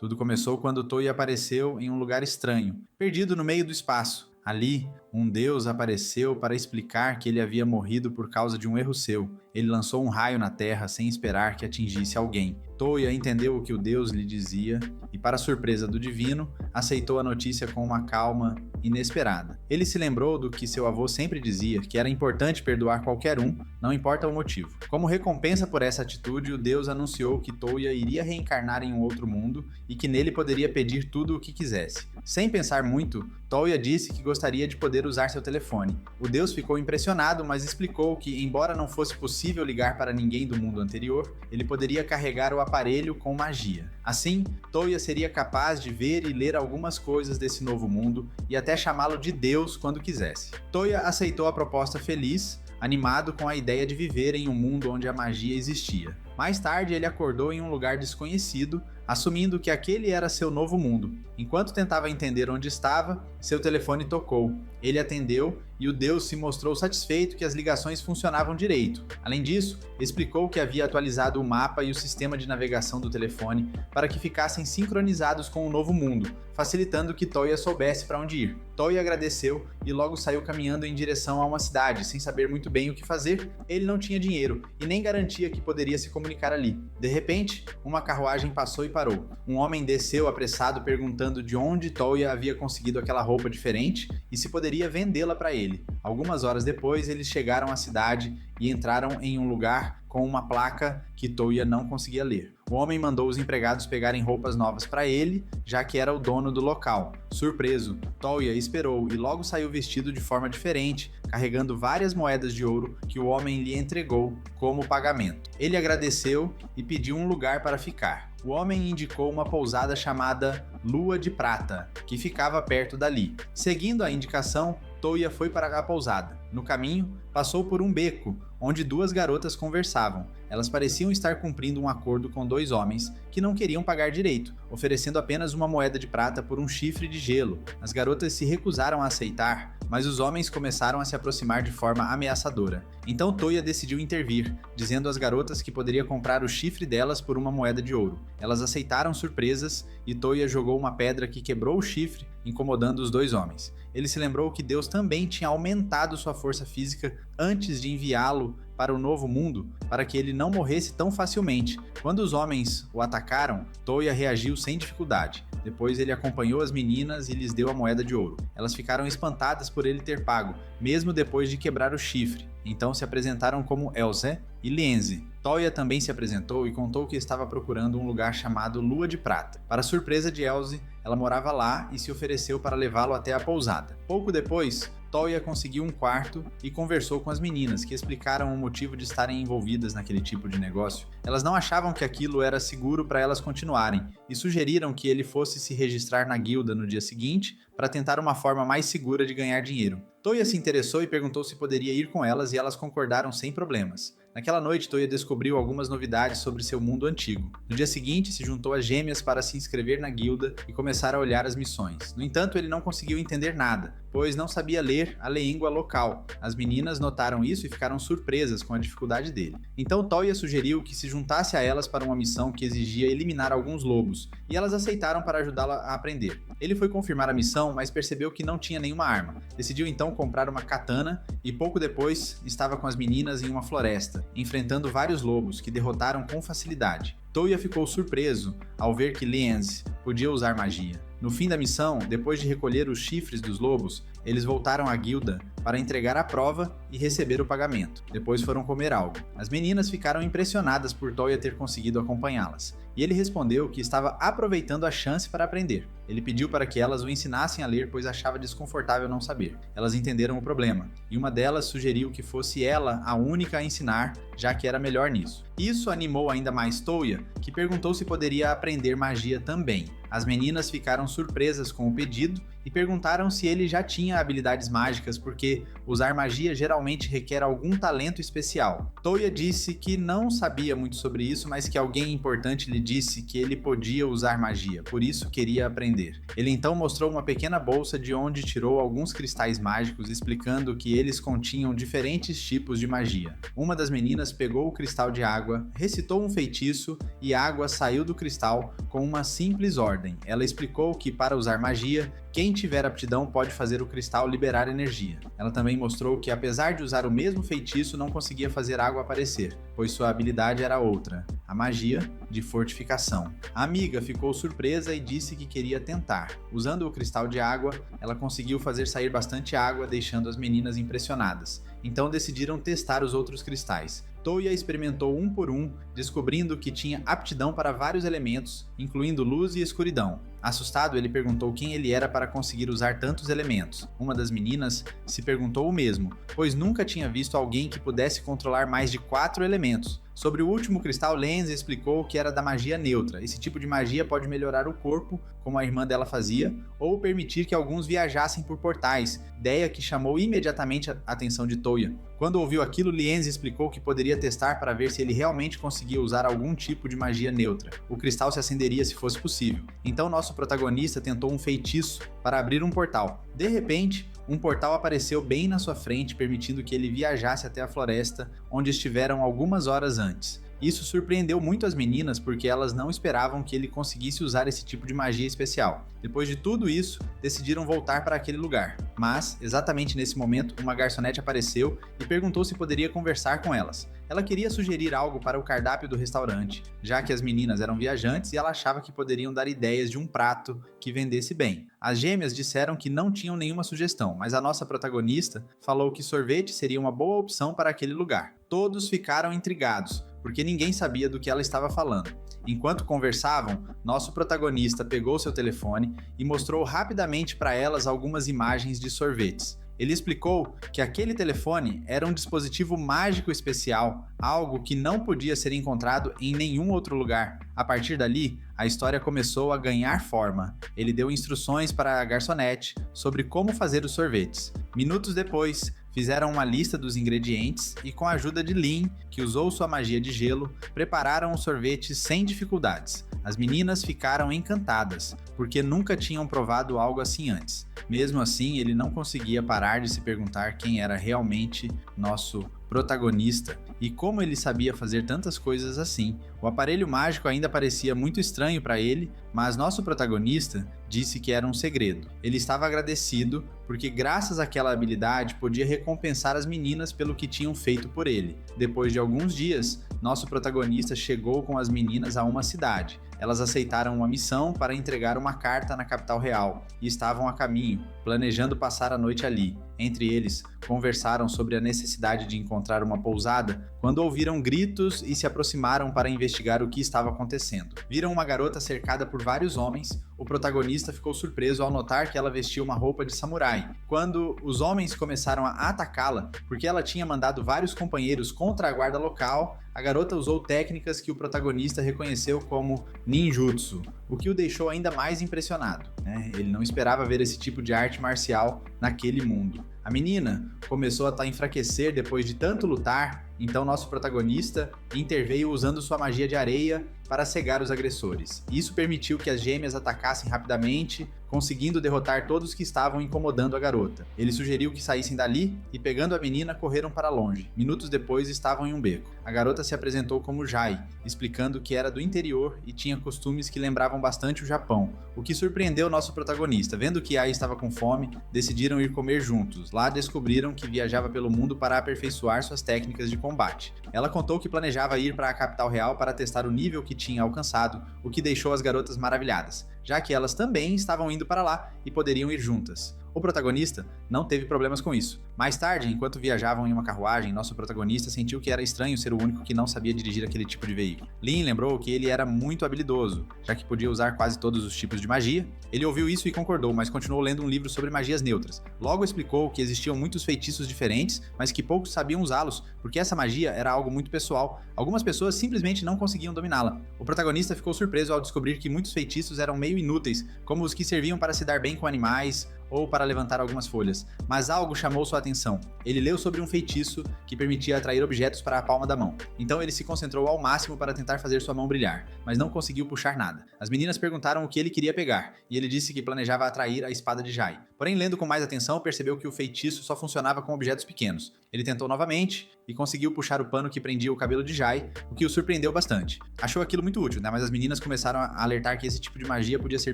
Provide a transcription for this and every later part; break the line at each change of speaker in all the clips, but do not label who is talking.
Tudo começou quando Toya apareceu em um lugar estranho, perdido no meio do espaço. Ali, um deus apareceu para explicar que ele havia morrido por causa de um erro seu. Ele lançou um raio na terra sem esperar que atingisse alguém. Toya entendeu o que o deus lhe dizia e, para surpresa do divino, aceitou a notícia com uma calma inesperada. Ele se lembrou do que seu avô sempre dizia, que era importante perdoar qualquer um, não importa o motivo. Como recompensa por essa atitude, o deus anunciou que Toya iria reencarnar em um outro mundo e que nele poderia pedir tudo o que quisesse. Sem pensar muito, Toya disse que gostaria de poder usar seu telefone. O deus ficou impressionado, mas explicou que, embora não fosse possível ligar para ninguém do mundo anterior, ele poderia carregar o aparelho com magia. Assim, Toya seria capaz de ver e ler algumas coisas desse novo mundo e até chamá-lo de Deus quando quisesse. Toya aceitou a proposta feliz, animado com a ideia de viver em um mundo onde a magia existia. Mais tarde, ele acordou em um lugar desconhecido, assumindo que aquele era seu novo mundo. Enquanto tentava entender onde estava, seu telefone tocou. Ele atendeu e o deus se mostrou satisfeito que as ligações funcionavam direito. Além disso, explicou que havia atualizado o mapa e o sistema de navegação do telefone para que ficassem sincronizados com o novo mundo, facilitando que Toya soubesse para onde ir. Toya agradeceu e logo saiu caminhando em direção a uma cidade, sem saber muito bem o que fazer. Ele não tinha dinheiro e nem garantia que poderia se comunicar ali. De repente, uma carruagem passou e parou. Um homem desceu apressado perguntando de onde Toya havia conseguido aquela roupa diferente e se poderia vendê-la para ele. Algumas horas depois, eles chegaram à cidade e entraram em um lugar com uma placa que Toya não conseguia ler. O homem mandou os empregados pegarem roupas novas para ele, já que era o dono do local. Surpreso, Toya esperou e logo saiu vestido de forma diferente, carregando várias moedas de ouro que o homem lhe entregou como pagamento. Ele agradeceu e pediu um lugar para ficar. O homem indicou uma pousada chamada Lua de Prata, que ficava perto dali. Seguindo a indicação, Toya foi para a pousada. No caminho, passou por um beco, onde duas garotas conversavam. Elas pareciam estar cumprindo um acordo com dois homens que não queriam pagar direito, oferecendo apenas uma moeda de prata por um chifre de gelo. As garotas se recusaram a aceitar, mas os homens começaram a se aproximar de forma ameaçadora. Então Toya decidiu intervir, dizendo às garotas que poderia comprar o chifre delas por uma moeda de ouro. Elas aceitaram surpresas e Toya jogou uma pedra que quebrou o chifre, incomodando os dois homens. Ele se lembrou que Deus também tinha aumentado sua força física antes de enviá-lo para o novo mundo, para que ele não morresse tão facilmente. Quando os homens o atacaram, Toya reagiu sem dificuldade. Depois ele acompanhou as meninas e lhes deu a moeda de ouro. Elas ficaram espantadas por ele ter pago, mesmo depois de quebrar o chifre. Então se apresentaram como Elze e Lienzi. Toya também se apresentou e contou que estava procurando um lugar chamado Lua de Prata. Para surpresa de Elze, ela morava lá e se ofereceu para levá-lo até a pousada. Pouco depois, Toya conseguiu um quarto e conversou com as meninas, que explicaram o motivo de estarem envolvidas naquele tipo de negócio. Elas não achavam que aquilo era seguro para elas continuarem e sugeriram que ele fosse se registrar na guilda no dia seguinte para tentar uma forma mais segura de ganhar dinheiro. Toya se interessou e perguntou se poderia ir com elas e elas concordaram sem problemas. Naquela noite, Toya descobriu algumas novidades sobre seu mundo antigo. No dia seguinte, se juntou às gêmeas para se inscrever na guilda e começar a olhar as missões. No entanto, ele não conseguiu entender nada, pois não sabia ler a língua local. As meninas notaram isso e ficaram surpresas com a dificuldade dele. Então Toya sugeriu que se juntasse a elas para uma missão que exigia eliminar alguns lobos, e elas aceitaram para ajudá-la a aprender. Ele foi confirmar a missão, mas percebeu que não tinha nenhuma arma. Decidiu então comprar uma katana e pouco depois estava com as meninas em uma floresta, enfrentando vários lobos que derrotaram com facilidade. Toya ficou surpreso ao ver que Lienzi podia usar magia. No fim da missão, depois de recolher os chifres dos lobos, eles voltaram à guilda para entregar a prova e receber o pagamento. Depois foram comer algo. As meninas ficaram impressionadas por Toya ter conseguido acompanhá-las, e ele respondeu que estava aproveitando a chance para aprender. Ele pediu para que elas o ensinassem a ler, pois achava desconfortável não saber. Elas entenderam o problema, e uma delas sugeriu que fosse ela a única a ensinar, já que era melhor nisso. Isso animou ainda mais Toya, que perguntou se poderia aprender magia também. As meninas ficaram surpresas com o pedido e perguntaram se ele já tinha habilidades mágicas, porque usar magia geralmente requer algum talento especial. Toya disse que não sabia muito sobre isso, mas que alguém importante lhe disse que ele podia usar magia, por isso queria aprender. Ele então mostrou uma pequena bolsa de onde tirou alguns cristais mágicos, explicando que eles continham diferentes tipos de magia. Uma das meninas pegou o cristal de água, recitou um feitiço e a água saiu do cristal com uma simples ordem. Ela explicou que para usar magia, quem tiver aptidão pode fazer o cristal liberar energia. Ela também mostrou que apesar de usar o mesmo feitiço, não conseguia fazer água aparecer, pois sua habilidade era outra, a magia de fortificação. A amiga ficou surpresa e disse que queria tentar. Usando o cristal de água, ela conseguiu fazer sair bastante água, deixando as meninas impressionadas. Então decidiram testar os outros cristais. Toya experimentou um por um, descobrindo que tinha aptidão para vários elementos, incluindo luz e escuridão. Assustado, ele perguntou quem ele era para conseguir usar tantos elementos. Uma das meninas se perguntou o mesmo, pois nunca tinha visto alguém que pudesse controlar mais de 4 elementos. Sobre o último cristal, Lenz explicou que era da magia neutra. Esse tipo de magia pode melhorar o corpo, como a irmã dela fazia, ou permitir que alguns viajassem por portais, ideia que chamou imediatamente a atenção de Toya. Quando ouviu aquilo, Lienzi explicou que poderia testar para ver se ele realmente conseguia usar algum tipo de magia neutra. O cristal se acenderia se fosse possível. Então nosso protagonista tentou um feitiço para abrir um portal. De repente, um portal apareceu bem na sua frente, permitindo que ele viajasse até a floresta, onde estiveram algumas horas antes. Isso surpreendeu muito as meninas, porque elas não esperavam que ele conseguisse usar esse tipo de magia especial. Depois de tudo isso, decidiram voltar para aquele lugar. Mas, exatamente nesse momento, uma garçonete apareceu e perguntou se poderia conversar com elas. Ela queria sugerir algo para o cardápio do restaurante, já que as meninas eram viajantes e ela achava que poderiam dar ideias de um prato que vendesse bem. As gêmeas disseram que não tinham nenhuma sugestão, mas a nossa protagonista falou que sorvete seria uma boa opção para aquele lugar. Todos ficaram intrigados, porque ninguém sabia do que ela estava falando. Enquanto conversavam, nosso protagonista pegou seu telefone e mostrou rapidamente para elas algumas imagens de sorvetes. Ele explicou que aquele telefone era um dispositivo mágico especial, algo que não podia ser encontrado em nenhum outro lugar. A partir dali, a história começou a ganhar forma. Ele deu instruções para a garçonete sobre como fazer os sorvetes. Minutos depois, fizeram uma lista dos ingredientes e, com a ajuda de Lin, que usou sua magia de gelo, prepararam o sorvete sem dificuldades. As meninas ficaram encantadas, porque nunca tinham provado algo assim antes. Mesmo assim, ele não conseguia parar de se perguntar quem era realmente nosso protagonista e como ele sabia fazer tantas coisas assim. O aparelho mágico ainda parecia muito estranho para ele, mas nosso protagonista disse que era um segredo. Ele estava agradecido porque, graças àquela habilidade, podia recompensar as meninas pelo que tinham feito por ele. Depois de alguns dias, nosso protagonista chegou com as meninas a uma cidade. Elas aceitaram uma missão para entregar uma carta na capital real e estavam a caminho, planejando passar a noite ali. Entre eles, conversaram sobre a necessidade de encontrar uma pousada quando ouviram gritos e se aproximaram para investigar o que estava acontecendo. Viram uma garota cercada por vários homens. O protagonista ficou surpreso ao notar que ela vestia uma roupa de samurai. Quando os homens começaram a atacá-la, porque ela tinha mandado vários companheiros contra a guarda local, a garota usou técnicas que o protagonista reconheceu como ninjutsu, o que o deixou ainda mais impressionado, né? Ele não esperava ver esse tipo de arte marcial naquele mundo. A menina começou a enfraquecer depois de tanto lutar, então nosso protagonista interveio usando sua magia de areia para cegar os agressores. Isso permitiu que as gêmeas atacassem rapidamente, conseguindo derrotar todos que estavam incomodando a garota. Ele sugeriu que saíssem dali e, pegando a menina, correram para longe. Minutos depois, estavam em um beco. A garota se apresentou como Jai, explicando que era do interior e tinha costumes que lembravam bastante o Japão, o que surpreendeu nosso protagonista. Vendo que Ai estava com fome, decidiram ir comer juntos. Lá descobriram que viajava pelo mundo para aperfeiçoar suas técnicas de combate. Ela contou que planejava ir para a capital real para testar o nível que tinha alcançado, o que deixou as garotas maravilhadas, já que elas também estavam indo para lá e poderiam ir juntas. O protagonista não teve problemas com isso. Mais tarde, enquanto viajavam em uma carruagem, nosso protagonista sentiu que era estranho ser o único que não sabia dirigir aquele tipo de veículo. Lin lembrou que ele era muito habilidoso, já que podia usar quase todos os tipos de magia. Ele ouviu isso e concordou, mas continuou lendo um livro sobre magias neutras. Logo explicou que existiam muitos feitiços diferentes, mas que poucos sabiam usá-los, porque essa magia era algo muito pessoal. Algumas pessoas simplesmente não conseguiam dominá-la. O protagonista ficou surpreso ao descobrir que muitos feitiços eram meio inúteis, como os que serviam para se dar bem com animais ou para levantar algumas folhas, mas algo chamou sua atenção. Ele leu sobre um feitiço que permitia atrair objetos para a palma da mão. Então ele se concentrou ao máximo para tentar fazer sua mão brilhar, mas não conseguiu puxar nada. As meninas perguntaram o que ele queria pegar, e ele disse que planejava atrair a espada de Jai. Porém, lendo com mais atenção, percebeu que o feitiço só funcionava com objetos pequenos. Ele tentou novamente e conseguiu puxar o pano que prendia o cabelo de Jai, o que o surpreendeu bastante. Achou aquilo muito útil, né? Mas as meninas começaram a alertar que esse tipo de magia podia ser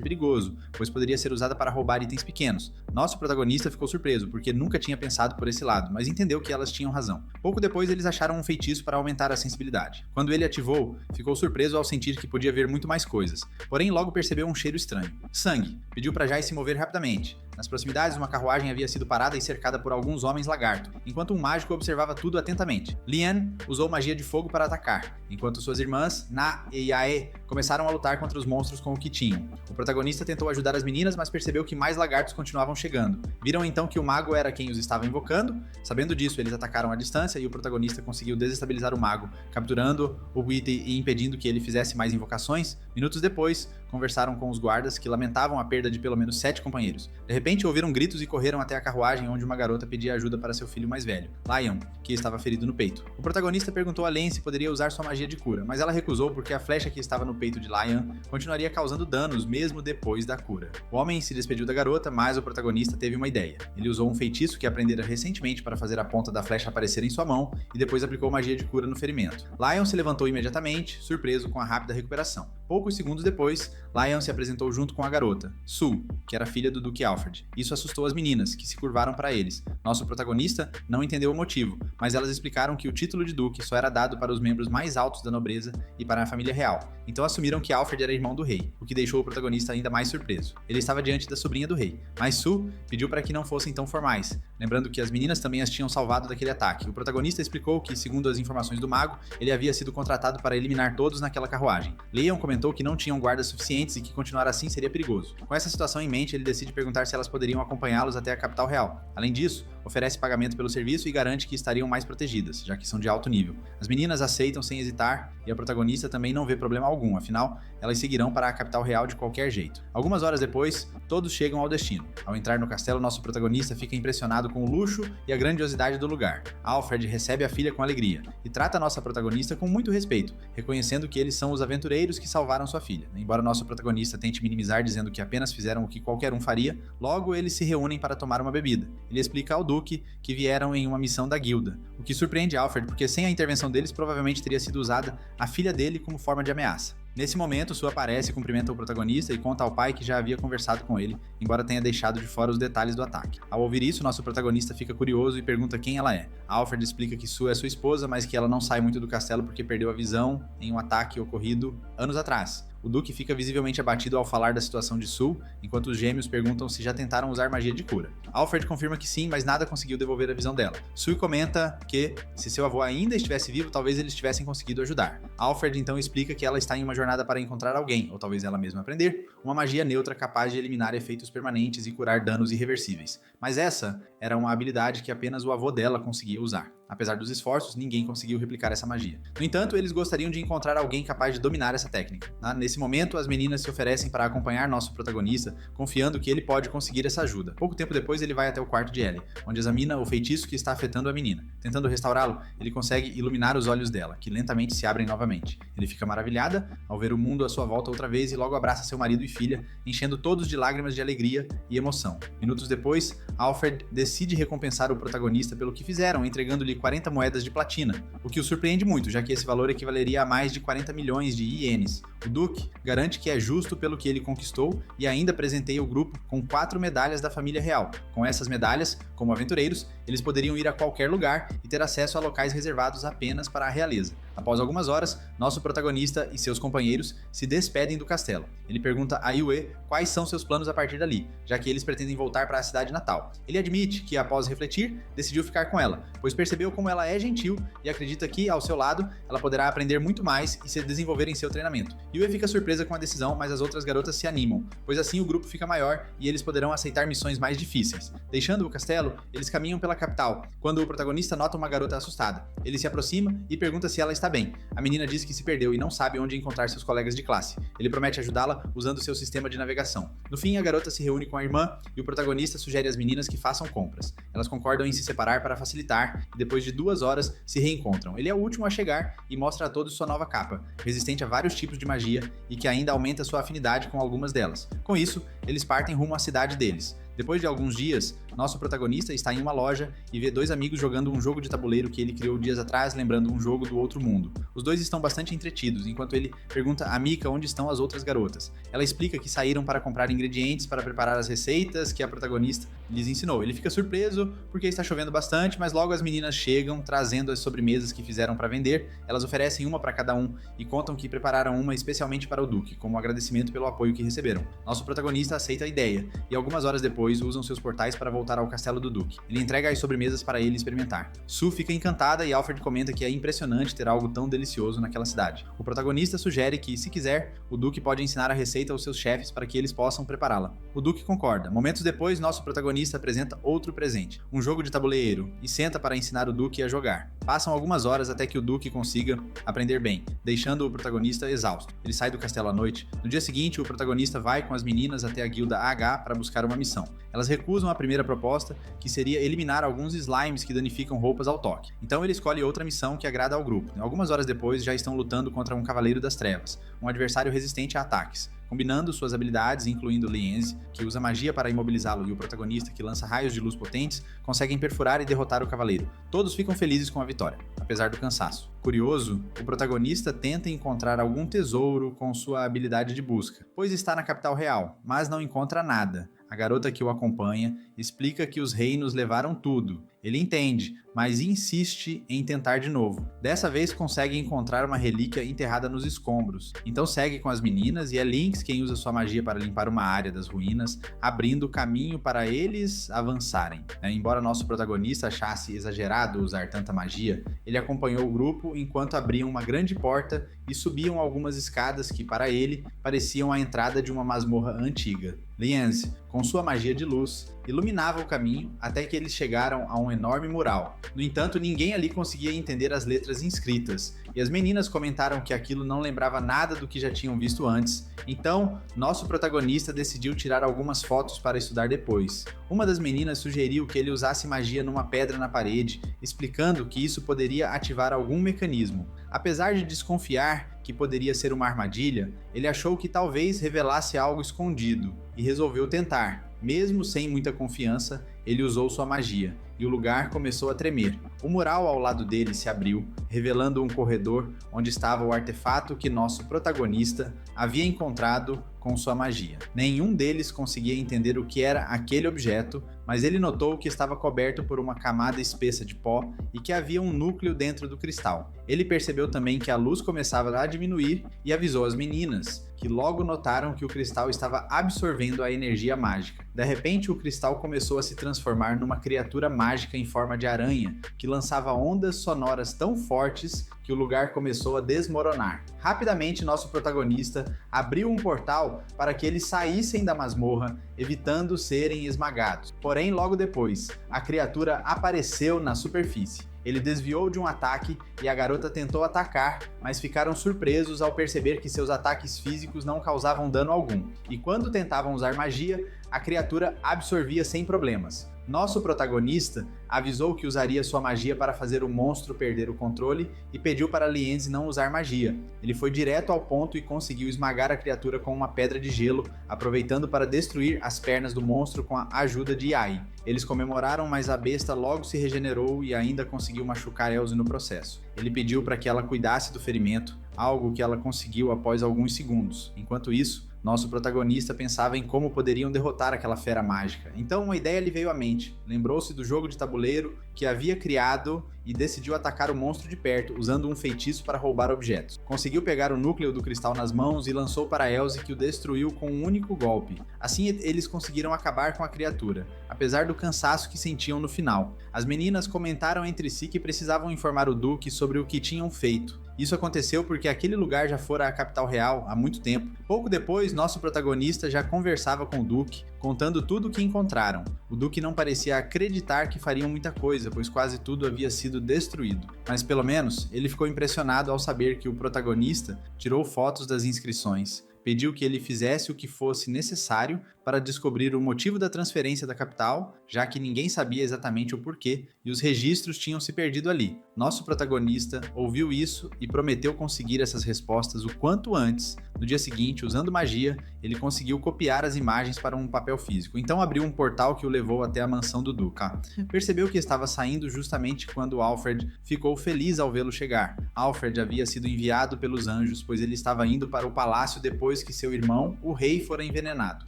perigoso, pois poderia ser usada para roubar itens pequenos. Nosso protagonista ficou surpreso, porque nunca tinha pensado por esse lado, mas entendeu que elas tinham razão. Pouco depois, eles acharam um feitiço para aumentar a sensibilidade. Quando ele ativou, ficou surpreso ao sentir que podia ver muito mais coisas. Porém, logo percebeu um cheiro estranho. Sangue. Pediu para Jai se mover rapidamente. Nas proximidades, uma carruagem havia sido parada e cercada por alguns homens lagarto, enquanto um mágico observava tudo atentamente. Lian usou magia de fogo para atacar, enquanto suas irmãs, Na e Yae, começaram a lutar contra os monstros com o que tinham. O protagonista tentou ajudar as meninas, mas percebeu que mais lagartos continuavam chegando. Viram então que o mago era quem os estava invocando. Sabendo disso, eles atacaram à distância e o protagonista conseguiu desestabilizar o mago, capturando o item e impedindo que ele fizesse mais invocações. Minutos depois, conversaram com os guardas, que lamentavam a perda de pelo menos 7 companheiros. De repente, ouviram gritos e correram até a carruagem onde uma garota pedia ajuda para seu filho mais velho, Lion, que estava ferido no peito. O protagonista perguntou a Len se poderia usar sua magia de cura, mas ela recusou porque a flecha que estava no peito de Lion continuaria causando danos mesmo depois da cura. O homem se despediu da garota, mas o protagonista teve uma ideia. Ele usou um feitiço que aprendera recentemente para fazer a ponta da flecha aparecer em sua mão e depois aplicou magia de cura no ferimento. Lion se levantou imediatamente, surpreso com a rápida recuperação. Poucos segundos depois, Lion se apresentou junto com a garota, Sue, que era filha do Duque Alfred. Isso assustou as meninas, que se curvaram para eles. Nosso protagonista não entendeu o motivo, mas elas explicaram que o título de Duque só era dado para os membros mais altos da nobreza e para a família real. Então assumiram que Alfred era irmão do rei, o que deixou o protagonista ainda mais surpreso. Ele estava diante da sobrinha do rei, mas Sue pediu para que não fossem tão formais, lembrando que as meninas também as tinham salvado daquele ataque. O protagonista explicou que, segundo as informações do mago, ele havia sido contratado para eliminar todos naquela carruagem. Leon comentou que não tinham guardas suficientes e que continuar assim seria perigoso. Com essa situação em mente, ele decide perguntar se elas poderiam acompanhá-los até a capital real. Além disso, oferece pagamento pelo serviço e garante que estariam mais protegidas, já que são de alto nível. As meninas aceitam sem hesitar e a protagonista também não vê problema algum, afinal, elas seguirão para a capital real de qualquer jeito. Algumas horas depois, todos chegam ao destino. Ao entrar no castelo, nosso protagonista fica impressionado com o luxo e a grandiosidade do lugar. Alfred recebe a filha com alegria e trata a nossa protagonista com muito respeito, reconhecendo que eles são os aventureiros que salvaram sua filha. Embora nosso protagonista tente minimizar dizendo que apenas fizeram o que qualquer um faria, logo eles se reúnem para tomar uma bebida. Ele explica ao Duque que vieram em uma missão da guilda, o que surpreende Alfred porque sem a intervenção deles provavelmente teria sido usada a filha dele como forma de ameaça. Nesse momento, Sue aparece, cumprimenta o protagonista e conta ao pai que já havia conversado com ele, embora tenha deixado de fora os detalhes do ataque. Ao ouvir isso, nosso protagonista fica curioso e pergunta quem ela é. Alfred explica que Sue é sua esposa, mas que ela não sai muito do castelo porque perdeu a visão em um ataque ocorrido anos atrás. O Duque fica visivelmente abatido ao falar da situação de Sue, enquanto os gêmeos perguntam se já tentaram usar magia de cura. Alfred confirma que sim, mas nada conseguiu devolver a visão dela. Sue comenta que, se seu avô ainda estivesse vivo, talvez eles tivessem conseguido ajudar. Alfred então explica que ela está em uma jornada para encontrar alguém, ou talvez ela mesma aprender, uma magia neutra capaz de eliminar efeitos permanentes e curar danos irreversíveis. Mas essa era uma habilidade que apenas o avô dela conseguia usar. Apesar dos esforços, ninguém conseguiu replicar essa magia. No entanto, eles gostariam de encontrar alguém capaz de dominar essa técnica. Nesse momento, as meninas se oferecem para acompanhar nosso protagonista, confiando que ele pode conseguir essa ajuda. Pouco tempo depois, ele vai até o quarto de Ellie, onde examina o feitiço que está afetando a menina. Tentando restaurá-lo, ele consegue iluminar os olhos dela, que lentamente se abrem novamente. Ele fica maravilhada ao ver o mundo à sua volta outra vez e logo abraça seu marido e filha, enchendo todos de lágrimas de alegria e emoção. Minutos depois, Alfred decide recompensar o protagonista pelo que fizeram, entregando-lhe 40 moedas de platina, o que o surpreende muito, já que esse valor equivaleria a mais de 40 milhões de ienes. O Duque garante que é justo pelo que ele conquistou e ainda presenteia o grupo com 4 medalhas da família real. Com essas medalhas, como aventureiros, eles poderiam ir a qualquer lugar e ter acesso a locais reservados apenas para a realeza. Após algumas horas, nosso protagonista e seus companheiros se despedem do castelo. Ele pergunta a Yue quais são seus planos a partir dali, já que eles pretendem voltar para a cidade natal. Ele admite que, após refletir, decidiu ficar com ela, pois percebeu como ela é gentil e acredita que, ao seu lado, ela poderá aprender muito mais e se desenvolver em seu treinamento. Yue fica surpresa com a decisão, mas as outras garotas se animam, pois assim o grupo fica maior e eles poderão aceitar missões mais difíceis. Deixando o castelo, eles caminham pela capital, quando o protagonista nota uma garota assustada. Ele se aproxima e pergunta se ela está bem. A menina diz que se perdeu e não sabe onde encontrar seus colegas de classe. Ele promete ajudá-la usando seu sistema de navegação. No fim, a garota se reúne com a irmã e o protagonista sugere às meninas que façam compras. Elas concordam em se separar para facilitar e depois de 2 horas se reencontram. Ele é o último a chegar e mostra a todos sua nova capa, resistente a vários tipos de magia e que ainda aumenta sua afinidade com algumas delas. Com isso, eles partem rumo à cidade deles. Depois de alguns dias, nosso protagonista está em uma loja e vê 2 amigos jogando um jogo de tabuleiro que ele criou dias atrás, lembrando um jogo do outro mundo. Os 2 estão bastante entretidos, enquanto ele pergunta a Mika onde estão as outras garotas. Ela explica que saíram para comprar ingredientes para preparar as receitas que a protagonista lhes ensinou. Ele fica surpreso porque está chovendo bastante, mas logo as meninas chegam trazendo as sobremesas que fizeram para vender. Elas oferecem uma para cada um e contam que prepararam uma especialmente para o Duque, como agradecimento pelo apoio que receberam. Nosso protagonista aceita a ideia e algumas horas depois usam seus portais para voltar ao castelo do Duque. Ele entrega as sobremesas para ele experimentar. Sue fica encantada e Alfred comenta que é impressionante ter algo tão delicioso naquela cidade. O protagonista sugere que, se quiser, o Duque pode ensinar a receita aos seus chefes para que eles possam prepará-la. O Duque concorda. Momentos depois, nosso protagonista apresenta outro presente, um jogo de tabuleiro, e senta para ensinar o Duque a jogar. Passam algumas horas até que o Duque consiga aprender bem, deixando o protagonista exausto. Ele sai do castelo à noite. No dia seguinte, o protagonista vai com as meninas até a guilda H para buscar uma missão. Elas recusam a primeira proposta, que seria eliminar alguns slimes que danificam roupas ao toque. Então ele escolhe outra missão que agrada ao grupo. Algumas horas depois, já estão lutando contra um Cavaleiro das Trevas, um adversário resistente a ataques. Combinando suas habilidades, incluindo Lienzi, que usa magia para imobilizá-lo, e o protagonista, que lança raios de luz potentes, conseguem perfurar e derrotar o cavaleiro. Todos ficam felizes com a vitória, apesar do cansaço. Curioso, o protagonista tenta encontrar algum tesouro com sua habilidade de busca, pois está na capital real, mas não encontra nada. A garota que o acompanha explica que os reinos levaram tudo. Ele entende, mas insiste em tentar de novo. Dessa vez consegue encontrar uma relíquia enterrada nos escombros. Então segue com as meninas e é Lynx quem usa sua magia para limpar uma área das ruínas, abrindo caminho para eles avançarem. Embora nosso protagonista achasse exagerado usar tanta magia, ele acompanhou o grupo enquanto abriam uma grande porta e subiam algumas escadas que, para ele, pareciam a entrada de uma masmorra antiga. Lienzi, com sua magia de luz, iluminava o caminho até que eles chegaram a um enorme mural. No entanto, ninguém ali conseguia entender as letras inscritas, e as meninas comentaram que aquilo não lembrava nada do que já tinham visto antes. Então, nosso protagonista decidiu tirar algumas fotos para estudar depois. Uma das meninas sugeriu que ele usasse magia numa pedra na parede, explicando que isso poderia ativar algum mecanismo. Apesar de desconfiar que poderia ser uma armadilha, ele achou que talvez revelasse algo escondido e resolveu tentar. Mesmo sem muita confiança, ele usou sua magia e o lugar começou a tremer. O mural ao lado dele se abriu, revelando um corredor onde estava o artefato que nosso protagonista havia encontrado com sua magia. Nenhum deles conseguia entender o que era aquele objeto, mas ele notou que estava coberto por uma camada espessa de pó e que havia um núcleo dentro do cristal. Ele percebeu também que a luz começava a diminuir e avisou as meninas, que logo notaram que o cristal estava absorvendo a energia mágica. De repente, o cristal começou a se transformar numa criatura mágica em forma de aranha, que lançava ondas sonoras tão fortes que o lugar começou a desmoronar. Rapidamente, nosso protagonista abriu um portal para que eles saíssem da masmorra, evitando serem esmagados. Porém, logo depois, a criatura apareceu na superfície. Ele desviou de um ataque e a garota tentou atacar, mas ficaram surpresos ao perceber que seus ataques físicos não causavam dano algum. E quando tentavam usar magia, a criatura absorvia sem problemas. Nosso protagonista avisou que usaria sua magia para fazer o monstro perder o controle e pediu para Lienzi não usar magia. Ele foi direto ao ponto e conseguiu esmagar a criatura com uma pedra de gelo, aproveitando para destruir as pernas do monstro com a ajuda de Ai. Eles comemoraram, mas a besta logo se regenerou e ainda conseguiu machucar Elze no processo. Ele pediu para que ela cuidasse do ferimento, algo que ela conseguiu após alguns segundos. Enquanto isso, nosso protagonista pensava em como poderiam derrotar aquela fera mágica. Então uma ideia lhe veio à mente. Lembrou-se do jogo de tabuleiro que havia criado e decidiu atacar o monstro de perto, usando um feitiço para roubar objetos. Conseguiu pegar o núcleo do cristal nas mãos e lançou para Elze, que o destruiu com um único golpe. Assim eles conseguiram acabar com a criatura, apesar do cansaço que sentiam no final. As meninas comentaram entre si que precisavam informar o Duque sobre o que tinham feito. Isso aconteceu porque aquele lugar já fora a capital real há muito tempo. Pouco depois, nosso protagonista já conversava com o Duque, contando tudo o que encontraram. O Duque não parecia acreditar que fariam muita coisa, pois quase tudo havia sido sido destruído. Mas pelo menos ele ficou impressionado ao saber que o protagonista tirou fotos das inscrições. Pediu que ele fizesse o que fosse necessário para descobrir o motivo da transferência da capital, já que ninguém sabia exatamente o porquê e os registros tinham se perdido ali. Nosso protagonista ouviu isso e prometeu conseguir essas respostas o quanto antes. No dia seguinte, usando magia, ele conseguiu copiar as imagens para um papel físico. Então abriu um portal que o levou até a mansão do Duca. Percebeu que estava saindo justamente quando Alfred ficou feliz ao vê-lo chegar. Alfred havia sido enviado pelos anjos, pois ele estava indo para o palácio depois que seu irmão, o rei, fora envenenado.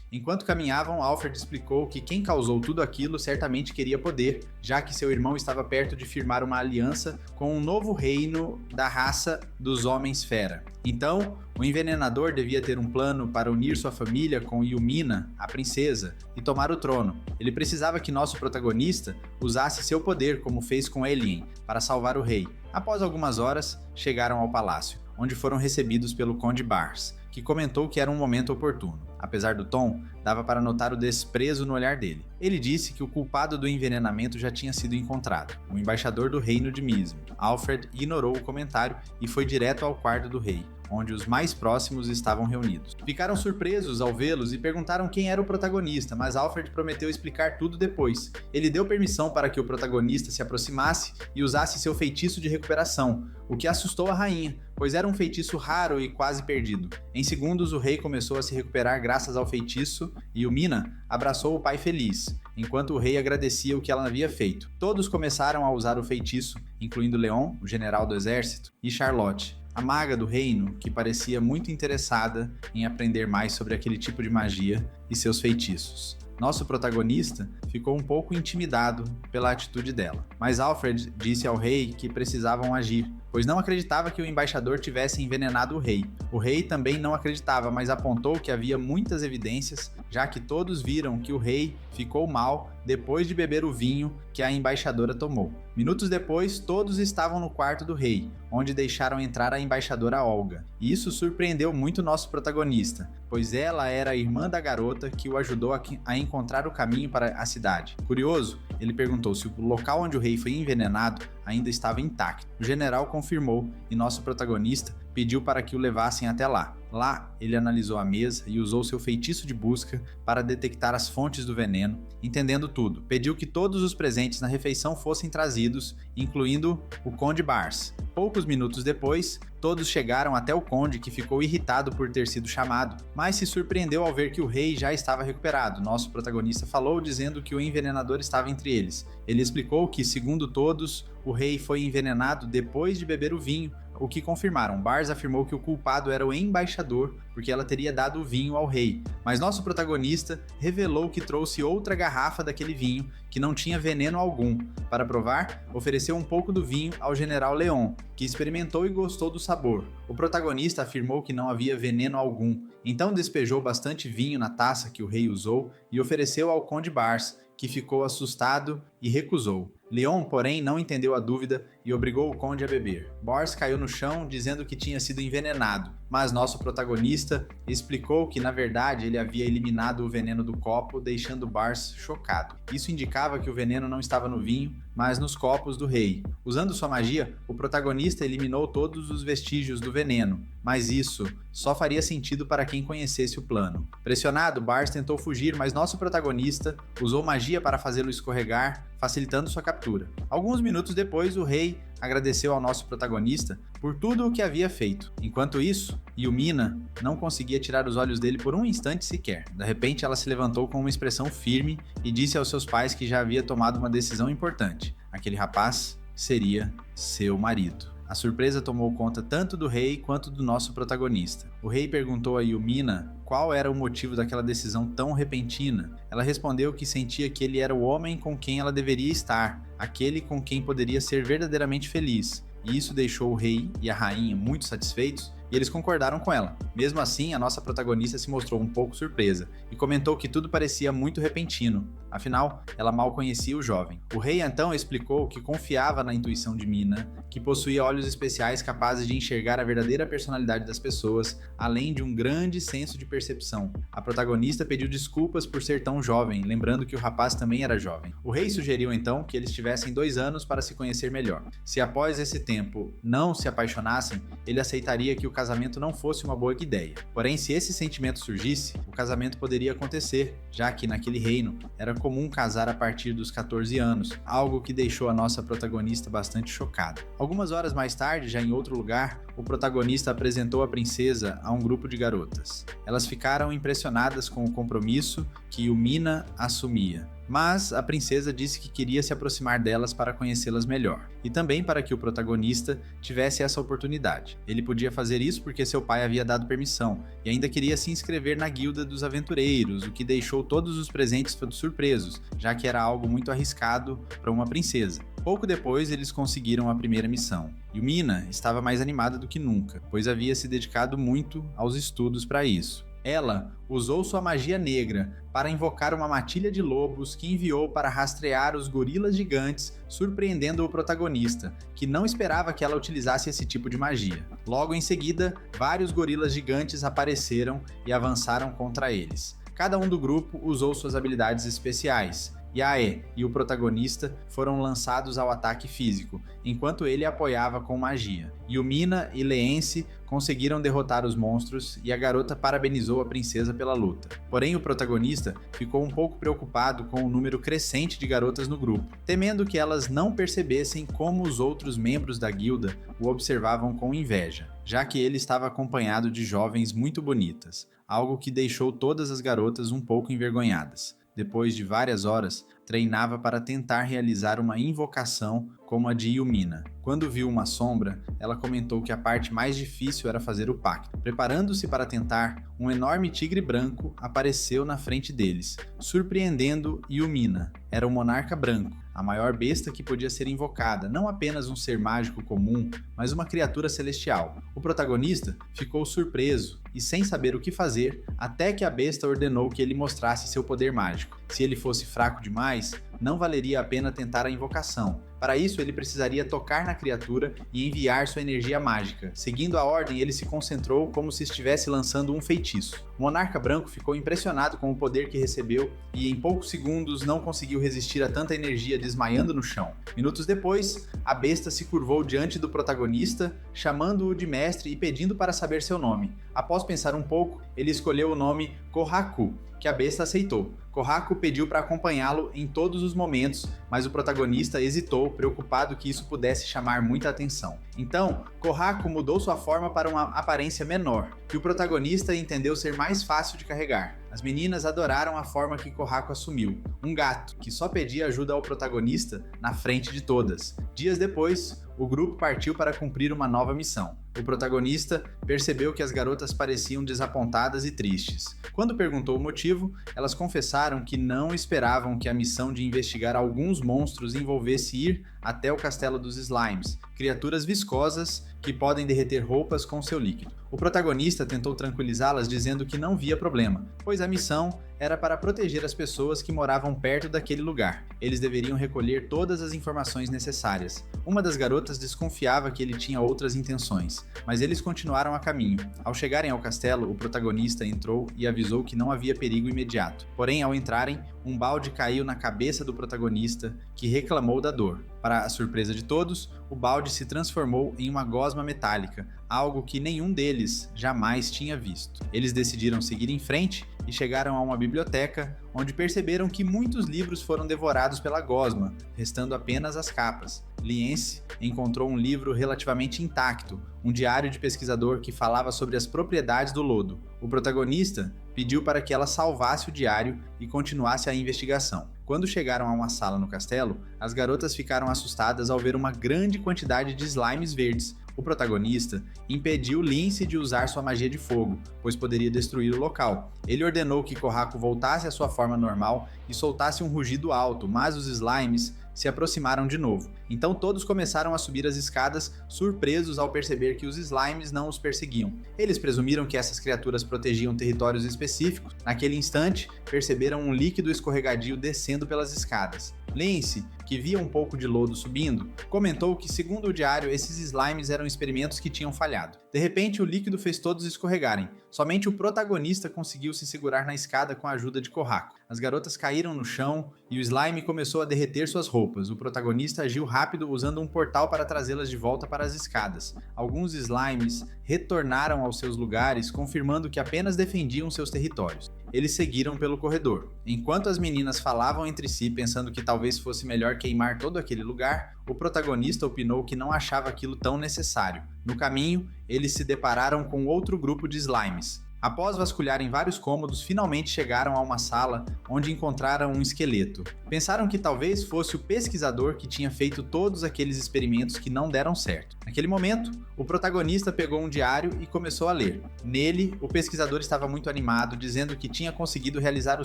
Enquanto caminhavam, Alfred explicou que quem causou tudo aquilo certamente queria poder, já que seu irmão estava perto de firmar uma aliança com um novo reino da raça dos Homens-Fera. Então, o envenenador devia ter um plano para unir sua família com Yumina, a princesa, e tomar o trono. Ele precisava que nosso protagonista usasse seu poder, como fez com Elien, para salvar o rei. Após algumas horas, chegaram ao palácio, onde foram recebidos pelo Conde Bars, que comentou que era um momento oportuno. Apesar do tom, dava para notar o desprezo no olhar dele. Ele disse que o culpado do envenenamento já tinha sido encontrado, o embaixador do reino de Mizm. Alfred ignorou o comentário e foi direto ao quarto do rei, onde os mais próximos estavam reunidos. Ficaram surpresos ao vê-los e perguntaram quem era o protagonista, mas Alfred prometeu explicar tudo depois. Ele deu permissão para que o protagonista se aproximasse e usasse seu feitiço de recuperação, o que assustou a rainha, pois era um feitiço raro e quase perdido. Em segundos, o rei começou a se recuperar graças ao feitiço e Yumina abraçou o pai feliz, enquanto o rei agradecia o que ela havia feito. Todos começaram a usar o feitiço, incluindo Leon, o general do exército, e Charlotte, a maga do reino, que parecia muito interessada em aprender mais sobre aquele tipo de magia e seus feitiços. Nosso protagonista ficou um pouco intimidado pela atitude dela, mas Alfred disse ao rei que precisavam agir, pois não acreditava que o embaixador tivesse envenenado o rei. O rei também não acreditava, mas apontou que havia muitas evidências, já que todos viram que o rei ficou mal depois de beber o vinho que a embaixadora tomou. Minutos depois, todos estavam no quarto do rei, onde deixaram entrar a embaixadora Olga. E isso surpreendeu muito nosso protagonista, pois ela era a irmã da garota que o ajudou a encontrar o caminho para a cidade. Curioso, ele perguntou se o local onde o rei foi envenenado ainda estava intacto. O general confirmou e nosso protagonista pediu para que o levassem até lá. Lá, ele analisou a mesa e usou seu feitiço de busca para detectar as fontes do veneno, entendendo tudo. Pediu que todos os presentes na refeição fossem trazidos, incluindo o Conde Bars. Poucos minutos depois, todos chegaram até o conde, que ficou irritado por ter sido chamado, mas se surpreendeu ao ver que o rei já estava recuperado. Nosso protagonista falou dizendo que o envenenador estava entre eles. Ele explicou que, segundo todos, o rei foi envenenado depois de beber o vinho, o que confirmaram. Bars afirmou que o culpado era o embaixador, porque ela teria dado o vinho ao rei. Mas nosso protagonista revelou que trouxe outra garrafa daquele vinho, que não tinha veneno algum. Para provar, ofereceu um pouco do vinho ao general Leon, que experimentou e gostou do sabor. O protagonista afirmou que não havia veneno algum, então despejou bastante vinho na taça que o rei usou e ofereceu ao Conde Bars, que ficou assustado e recusou. Leon, porém, não entendeu a dúvida e obrigou o conde a beber. Bors caiu no chão dizendo que tinha sido envenenado, mas nosso protagonista explicou que, na verdade, ele havia eliminado o veneno do copo, deixando Bars chocado. Isso indicava que o veneno não estava no vinho, mas nos copos do rei. Usando sua magia, o protagonista eliminou todos os vestígios do veneno, mas isso só faria sentido para quem conhecesse o plano. Pressionado, Bars tentou fugir, mas nosso protagonista usou magia para fazê-lo escorregar, facilitando sua captura. Alguns minutos depois, o rei agradeceu ao nosso protagonista por tudo o que havia feito. Enquanto isso, Yumina não conseguia tirar os olhos dele por um instante sequer. De repente, ela se levantou com uma expressão firme e disse aos seus pais que já havia tomado uma decisão importante. Aquele rapaz seria seu marido. A surpresa tomou conta tanto do rei quanto do nosso protagonista. O rei perguntou a Yumina qual era o motivo daquela decisão tão repentina. Ela respondeu que sentia que ele era o homem com quem ela deveria estar, aquele com quem poderia ser verdadeiramente feliz. E isso deixou o rei e a rainha muito satisfeitos e eles concordaram com ela. Mesmo assim, a nossa protagonista se mostrou um pouco surpresa e comentou que tudo parecia muito repentino. Afinal, ela mal conhecia o jovem. O rei então explicou que confiava na intuição de Mina, que possuía olhos especiais capazes de enxergar a verdadeira personalidade das pessoas, além de um grande senso de percepção. A protagonista pediu desculpas por ser tão jovem, lembrando que o rapaz também era jovem. O rei sugeriu então que eles tivessem 2 anos para se conhecer melhor. Se após esse tempo não se apaixonassem, ele aceitaria que o casamento não fosse uma boa ideia. Porém, se esse sentimento surgisse, o casamento poderia acontecer, já que naquele reino era comum casar a partir dos 14 anos, algo que deixou a nossa protagonista bastante chocada. Algumas horas mais tarde, já em outro lugar, o protagonista apresentou a princesa a um grupo de garotas. Elas ficaram impressionadas com o compromisso que o Mina assumia. Mas a princesa disse que queria se aproximar delas para conhecê-las melhor, e também para que o protagonista tivesse essa oportunidade. Ele podia fazer isso porque seu pai havia dado permissão, e ainda queria se inscrever na guilda dos aventureiros, o que deixou todos os presentes surpresos, já que era algo muito arriscado para uma princesa. Pouco depois, eles conseguiram a primeira missão, e o Mina estava mais animada do que nunca, pois havia se dedicado muito aos estudos para isso. Ela usou sua magia negra para invocar uma matilha de lobos que enviou para rastrear os gorilas gigantes, surpreendendo o protagonista, que não esperava que ela utilizasse esse tipo de magia. Logo em seguida, vários gorilas gigantes apareceram e avançaram contra eles. Cada um do grupo usou suas habilidades especiais. Yae e o protagonista foram lançados ao ataque físico, enquanto ele apoiava com magia. Yumina e Leence conseguiram derrotar os monstros e a garota parabenizou a princesa pela luta. Porém, o protagonista ficou um pouco preocupado com o número crescente de garotas no grupo, temendo que elas não percebessem como os outros membros da guilda o observavam com inveja, já que ele estava acompanhado de jovens muito bonitas, algo que deixou todas as garotas um pouco envergonhadas. Depois de várias horas, treinava para tentar realizar uma invocação como a de Yumina. Quando viu uma sombra, ela comentou que a parte mais difícil era fazer o pacto. Preparando-se para tentar, um enorme tigre branco apareceu na frente deles, surpreendendo Yumina. Era o monarca branco, a maior besta que podia ser invocada, não apenas um ser mágico comum, mas uma criatura celestial. O protagonista ficou surpreso e sem saber o que fazer, até que a besta ordenou que ele mostrasse seu poder mágico. Se ele fosse fraco demais, não valeria a pena tentar a invocação. Para isso, ele precisaria tocar na criatura e enviar sua energia mágica. Seguindo a ordem, ele se concentrou como se estivesse lançando um feitiço. O monarca branco ficou impressionado com o poder que recebeu e em poucos segundos não conseguiu resistir a tanta energia, desmaiando no chão. Minutos depois, a besta se curvou diante do protagonista, chamando-o de mestre e pedindo para saber seu nome. Após pensar um pouco, ele escolheu o nome Kohaku, que a besta aceitou. Kohaku pediu para acompanhá-lo em todos os momentos, mas o protagonista hesitou, preocupado que isso pudesse chamar muita atenção. Então, Kohaku mudou sua forma para uma aparência menor, que o protagonista entendeu ser mais fácil de carregar. As meninas adoraram a forma que Kohaku assumiu, um gato que só pedia ajuda ao protagonista na frente de todas. Dias depois, o grupo partiu para cumprir uma nova missão. O protagonista percebeu que as garotas pareciam desapontadas e tristes. Quando perguntou o motivo, elas confessaram que não esperavam que a missão de investigar alguns monstros envolvesse ir até o castelo dos Slimes, criaturas viscosas que podem derreter roupas com seu líquido. O protagonista tentou tranquilizá-las dizendo que não via problema, pois a missão era para proteger as pessoas que moravam perto daquele lugar. Eles deveriam recolher todas as informações necessárias. Uma das garotas desconfiava que ele tinha outras intenções, mas eles continuaram a caminho. Ao chegarem ao castelo, o protagonista entrou e avisou que não havia perigo imediato. Porém, ao entrarem, um balde caiu na cabeça do protagonista, que reclamou da dor. Para a surpresa de todos, o balde se transformou em uma gosma metálica, algo que nenhum deles jamais tinha visto. Eles decidiram seguir em frente e chegaram a uma biblioteca, onde perceberam que muitos livros foram devorados pela gosma, restando apenas as capas. Liense encontrou um livro relativamente intacto, um diário de pesquisador que falava sobre as propriedades do lodo. O protagonista pediu para que ela salvasse o diário e continuasse a investigação. Quando chegaram a uma sala no castelo, as garotas ficaram assustadas ao ver uma grande quantidade de slimes verdes. O protagonista impediu Lince de usar sua magia de fogo, pois poderia destruir o local. Ele ordenou que Kohaku voltasse à sua forma normal e soltasse um rugido alto, mas os slimes se aproximaram de novo. Então todos começaram a subir as escadas, surpresos ao perceber que os slimes não os perseguiam. Eles presumiram que essas criaturas protegiam territórios específicos. Naquele instante, perceberam um líquido escorregadio descendo pelas escadas. Lince, que via um pouco de lodo subindo, comentou que, segundo o diário, esses slimes eram experimentos que tinham falhado. De repente, o líquido fez todos escorregarem. Somente o protagonista conseguiu se segurar na escada com a ajuda de Kohaku. As garotas caíram no chão e o slime começou a derreter suas roupas. O protagonista agiu rápido usando um portal para trazê-las de volta para as escadas. Alguns slimes retornaram aos seus lugares, confirmando que apenas defendiam seus territórios. Eles seguiram pelo corredor. Enquanto as meninas falavam entre si, pensando que talvez fosse melhor queimar todo aquele lugar, o protagonista opinou que não achava aquilo tão necessário. No caminho, eles se depararam com outro grupo de slimes. Após vasculharem vários cômodos, finalmente chegaram a uma sala onde encontraram um esqueleto. Pensaram que talvez fosse o pesquisador que tinha feito todos aqueles experimentos que não deram certo. Naquele momento, o protagonista pegou um diário e começou a ler. Nele, o pesquisador estava muito animado, dizendo que tinha conseguido realizar o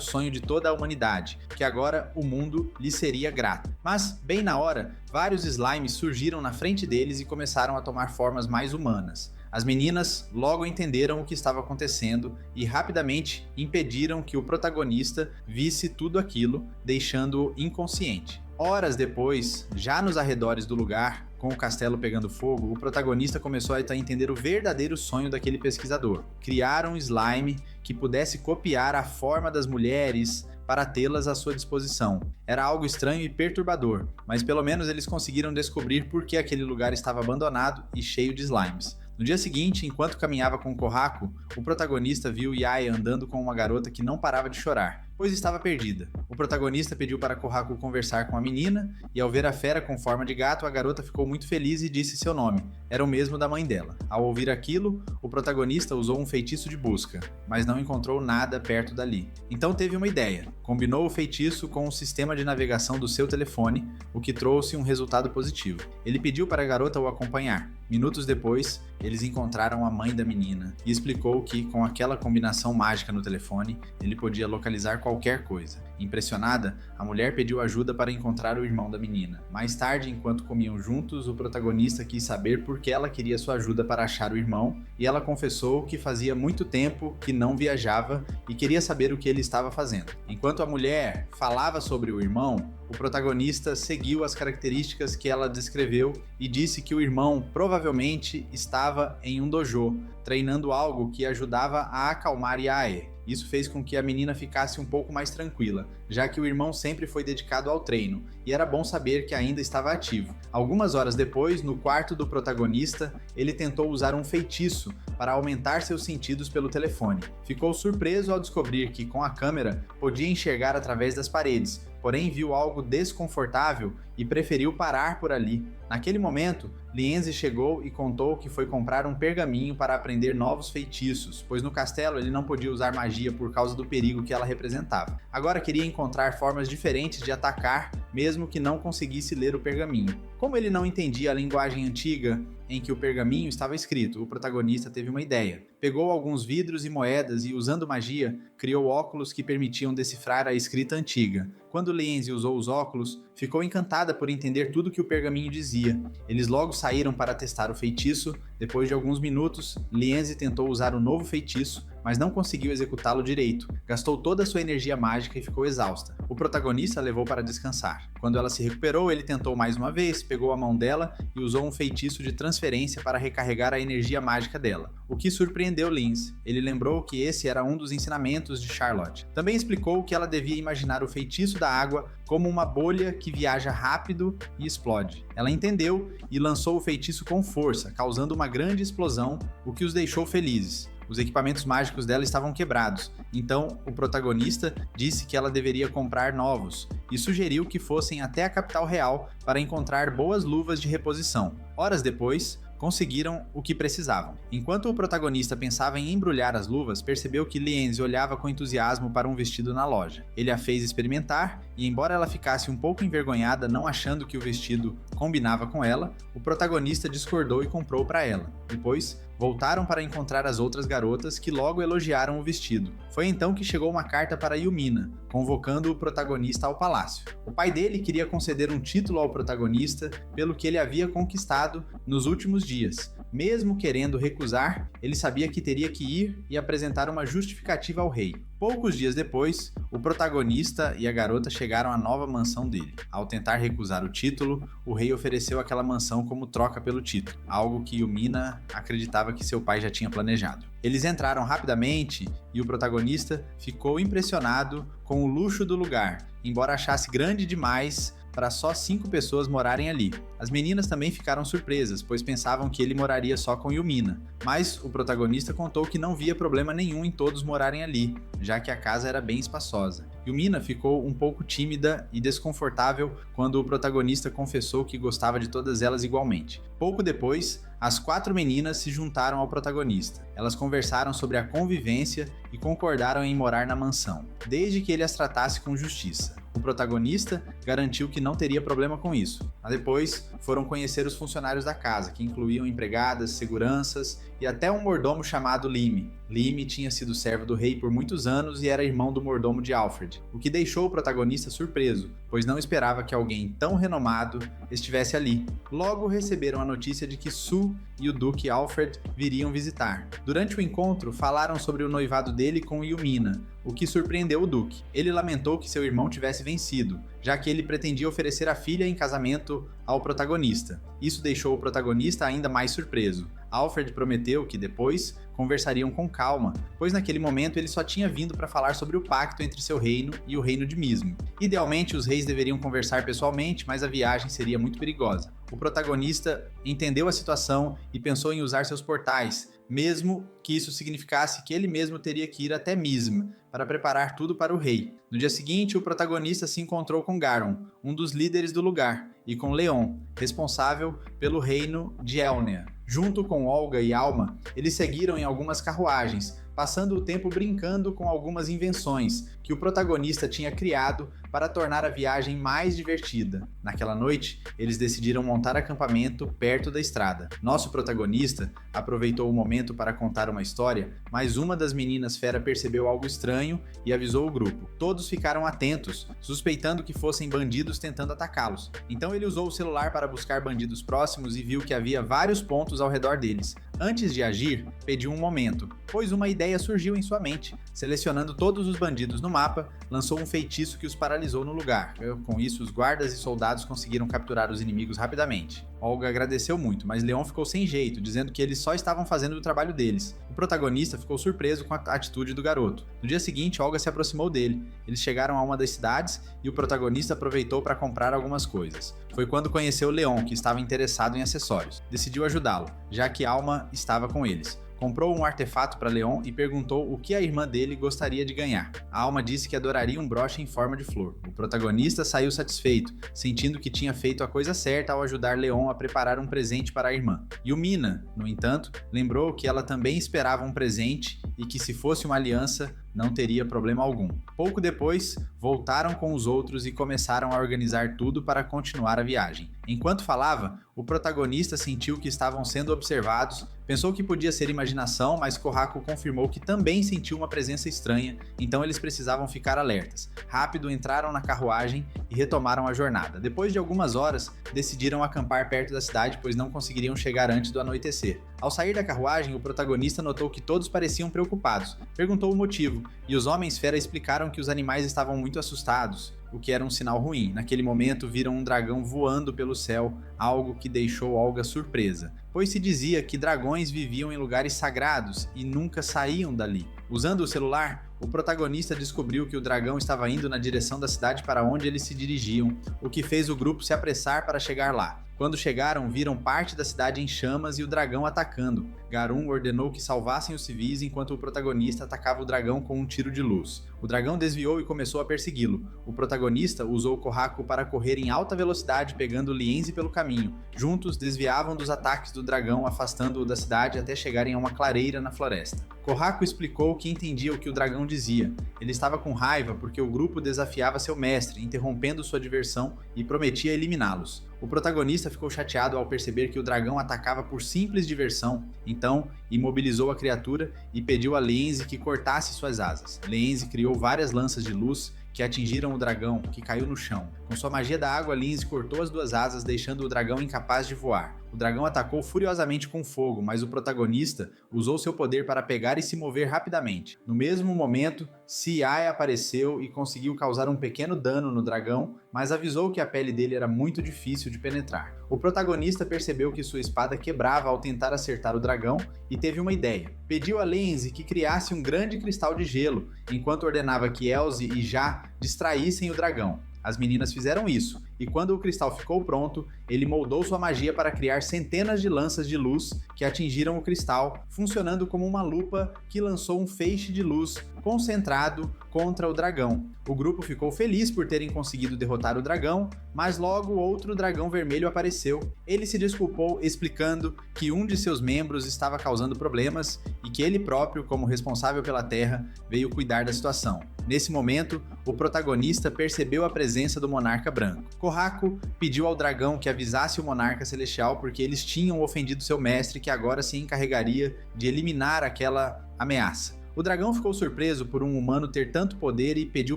sonho de toda a humanidade, que agora o mundo lhe seria grato. Mas, bem na hora, vários slimes surgiram na frente deles e começaram a tomar formas mais humanas. As meninas logo entenderam o que estava acontecendo e rapidamente impediram que o protagonista visse tudo aquilo, deixando-o inconsciente. Horas depois, já nos arredores do lugar, com o castelo pegando fogo, o protagonista começou a entender o verdadeiro sonho daquele pesquisador: criar um slime que pudesse copiar a forma das mulheres para tê-las à sua disposição. Era algo estranho e perturbador, mas pelo menos eles conseguiram descobrir por que aquele lugar estava abandonado e cheio de slimes. No dia seguinte, enquanto caminhava com Kohaku, o protagonista viu Yae andando com uma garota que não parava de chorar, pois estava perdida. O protagonista pediu para Kohaku conversar com a menina, e ao ver a fera com forma de gato, a garota ficou muito feliz e disse seu nome. Era o mesmo da mãe dela. Ao ouvir aquilo, o protagonista usou um feitiço de busca, mas não encontrou nada perto dali. Então teve uma ideia. Combinou o feitiço com o sistema de navegação do seu telefone, o que trouxe um resultado positivo. Ele pediu para a garota o acompanhar. Minutos depois, eles encontraram a mãe da menina e explicou que, com aquela combinação mágica no telefone, ele podia localizar qualquer coisa. Impressionada, a mulher pediu ajuda para encontrar o irmão da menina. Mais tarde, enquanto comiam juntos, o protagonista quis saber por que ela queria sua ajuda para achar o irmão, e ela confessou que fazia muito tempo que não viajava e queria saber o que ele estava fazendo. Enquanto a mulher falava sobre o irmão, o protagonista seguiu as características que ela descreveu e disse que o irmão provavelmente estava em um dojo, treinando algo que ajudava a acalmar Yae. Isso fez com que a menina ficasse um pouco mais tranquila, já que o irmão sempre foi dedicado ao treino, e era bom saber que ainda estava ativo. Algumas horas depois, no quarto do protagonista, ele tentou usar um feitiço para aumentar seus sentidos pelo telefone. Ficou surpreso ao descobrir que, com a câmera, podia enxergar através das paredes, porém viu algo desconfortável e preferiu parar por ali. Naquele momento, Lienzi chegou e contou que foi comprar um pergaminho para aprender novos feitiços, pois no castelo ele não podia usar magia por causa do perigo que ela representava. Agora queria encontrar formas diferentes de atacar, mesmo que não conseguisse ler o pergaminho. Como ele não entendia a linguagem antiga em que o pergaminho estava escrito, o protagonista teve uma ideia. Pegou alguns vidros e moedas e, usando magia, criou óculos que permitiam decifrar a escrita antiga. Quando Lienzi usou os óculos, ficou encantada por entender tudo que o pergaminho dizia. Eles logo saíram para testar o feitiço. Depois de alguns minutos, Lienzi tentou usar o novo feitiço, mas não conseguiu executá-lo direito. Gastou toda a sua energia mágica e ficou exausta. O protagonista a levou para descansar. Quando ela se recuperou, ele tentou mais uma vez, pegou a mão dela e usou um feitiço de transferência para recarregar a energia mágica dela, o que surpreendeu Lince. Ele lembrou que esse era um dos ensinamentos de Charlotte. Também explicou que ela devia imaginar o feitiço da água como uma bolha que viaja rápido e explode. Ela entendeu e lançou o feitiço com força, causando uma grande explosão, o que os deixou felizes. Os equipamentos mágicos dela estavam quebrados, então o protagonista disse que ela deveria comprar novos e sugeriu que fossem até a capital real para encontrar boas luvas de reposição. Horas depois, conseguiram o que precisavam. Enquanto o protagonista pensava em embrulhar as luvas, percebeu que Lienzi olhava com entusiasmo para um vestido na loja. Ele a fez experimentar e, embora ela ficasse um pouco envergonhada não achando que o vestido combinava com ela, o protagonista discordou e comprou para ela. Depois, voltaram para encontrar as outras garotas que logo elogiaram o vestido. Foi então que chegou uma carta para Yumina, convocando o protagonista ao palácio. O pai dele queria conceder um título ao protagonista pelo que ele havia conquistado nos últimos dias. Mesmo querendo recusar, ele sabia que teria que ir e apresentar uma justificativa ao rei. Poucos dias depois, o protagonista e a garota chegaram à nova mansão dele. Ao tentar recusar o título, o rei ofereceu aquela mansão como troca pelo título, algo que Yumina acreditava que seu pai já tinha planejado. Eles entraram rapidamente e o protagonista ficou impressionado com o luxo do lugar, embora achasse grande demais para só 5 pessoas morarem ali. As meninas também ficaram surpresas, pois pensavam que ele moraria só com Yumina, mas o protagonista contou que não via problema nenhum em todos morarem ali, já que a casa era bem espaçosa. Yumina ficou um pouco tímida e desconfortável quando o protagonista confessou que gostava de todas elas igualmente. Pouco depois, as 4 meninas se juntaram ao protagonista. Elas conversaram sobre a convivência e concordaram em morar na mansão, desde que ele as tratasse com justiça. O protagonista garantiu que não teria problema com isso. Mas depois foram conhecer os funcionários da casa, que incluíam empregadas, seguranças e até um mordomo chamado Lime. Lime tinha sido servo do rei por muitos anos e era irmão do mordomo de Alfred, o que deixou o protagonista surpreso, pois não esperava que alguém tão renomado estivesse ali. Logo receberam a notícia de que Sue e o duque Alfred viriam visitar. Durante o encontro, falaram sobre o noivado dele com Yumina, o que surpreendeu o duque. Ele lamentou que seu irmão tivesse vencido, já que ele pretendia oferecer a filha em casamento ao protagonista. Isso deixou o protagonista ainda mais surpreso. Alfred prometeu que depois conversariam com calma, pois naquele momento ele só tinha vindo para falar sobre o pacto entre seu reino e o reino de Mismo. Idealmente, os reis deveriam conversar pessoalmente, mas a viagem seria muito perigosa. O protagonista entendeu a situação e pensou em usar seus portais, mesmo que isso significasse que ele mesmo teria que ir até Mism para preparar tudo para o rei. No dia seguinte, o protagonista se encontrou com Garon, um dos líderes do lugar, e com Leon, responsável pelo reino de Elnea. Junto com Olga e Alma, eles seguiram em algumas carruagens, passando o tempo brincando com algumas invenções que o protagonista tinha criado para tornar a viagem mais divertida. Naquela noite, eles decidiram montar acampamento perto da estrada. Nosso protagonista aproveitou o momento para contar uma história, mas uma das meninas fera percebeu algo estranho e avisou o grupo. Todos ficaram atentos, suspeitando que fossem bandidos tentando atacá-los. Então ele usou o celular para buscar bandidos próximos e viu que havia vários pontos ao redor deles. Antes de agir, pediu um momento, pois uma ideia surgiu em sua mente. Selecionando todos os bandidos no mapa, lançou um feitiço que os paralisou no lugar. Com isso, os guardas e soldados conseguiram capturar os inimigos rapidamente. Olga agradeceu muito, mas Leon ficou sem jeito, dizendo que eles só estavam fazendo o trabalho deles. O protagonista ficou surpreso com a atitude do garoto. No dia seguinte, Olga se aproximou dele. Eles chegaram a uma das cidades e o protagonista aproveitou para comprar algumas coisas. Foi quando conheceu Leon, que estava interessado em acessórios. Decidiu ajudá-lo, já que Alma estava com eles. Comprou um artefato para Leon e perguntou o que a irmã dele gostaria de ganhar. A Alma disse que adoraria um broche em forma de flor. O protagonista saiu satisfeito, sentindo que tinha feito a coisa certa ao ajudar Leon a preparar um presente para a irmã. Yumina, no entanto, lembrou que ela também esperava um presente e que se fosse uma aliança, não teria problema algum. Pouco depois, voltaram com os outros e começaram a organizar tudo para continuar a viagem. Enquanto falava, o protagonista sentiu que estavam sendo observados, pensou que podia ser imaginação, mas Kohaku confirmou que também sentiu uma presença estranha, então eles precisavam ficar alertas. Rápido entraram na carruagem e retomaram a jornada. Depois de algumas horas, decidiram acampar perto da cidade, pois não conseguiriam chegar antes do anoitecer. Ao sair da carruagem, o protagonista notou que todos pareciam preocupados. Perguntou o motivo, e os homens fera explicaram que os animais estavam muito assustados, o que era um sinal ruim. Naquele momento, viram um dragão voando pelo céu, algo que deixou Olga surpresa, pois se dizia que dragões viviam em lugares sagrados e nunca saíam dali. Usando o celular, o protagonista descobriu que o dragão estava indo na direção da cidade para onde eles se dirigiam, o que fez o grupo se apressar para chegar lá. Quando chegaram, viram parte da cidade em chamas e o dragão atacando. Garun ordenou que salvassem os civis enquanto o protagonista atacava o dragão com um tiro de luz. O dragão desviou e começou a persegui-lo. O protagonista usou Kohaku para correr em alta velocidade, pegando Lienzi pelo caminho. Juntos, desviavam dos ataques do dragão, afastando-o da cidade até chegarem a uma clareira na floresta. Kohaku explicou que entendia o que o dragão dizia. Ele estava com raiva porque o grupo desafiava seu mestre, interrompendo sua diversão e prometia eliminá-los. O protagonista ficou chateado ao perceber que o dragão atacava por simples diversão, então imobilizou a criatura e pediu a Lenzi que cortasse suas asas. Lenzi criou várias lanças de luz que atingiram o dragão, que caiu no chão. Com sua magia da água, Lenzi cortou as duas asas, deixando o dragão incapaz de voar. O dragão atacou furiosamente com fogo, mas o protagonista usou seu poder para pegar e se mover rapidamente. No mesmo momento, Siai apareceu e conseguiu causar um pequeno dano no dragão, mas avisou que a pele dele era muito difícil de penetrar. O protagonista percebeu que sua espada quebrava ao tentar acertar o dragão e teve uma ideia. Pediu a Lenzi que criasse um grande cristal de gelo, enquanto ordenava que Elze e Já distraíssem o dragão. As meninas fizeram isso, e quando o cristal ficou pronto, ele moldou sua magia para criar centenas de lanças de luz que atingiram o cristal, funcionando como uma lupa que lançou um feixe de luz concentrado contra o dragão. O grupo ficou feliz por terem conseguido derrotar o dragão, mas logo outro dragão vermelho apareceu. Ele se desculpou, explicando que um de seus membros estava causando problemas e que ele próprio, como responsável pela terra, veio cuidar da situação. Nesse momento, o protagonista percebeu a presença do monarca branco. Kohaku pediu ao dragão que avisasse o monarca celestial porque eles tinham ofendido seu mestre, que agora se encarregaria de eliminar aquela ameaça. O dragão ficou surpreso por um humano ter tanto poder e pediu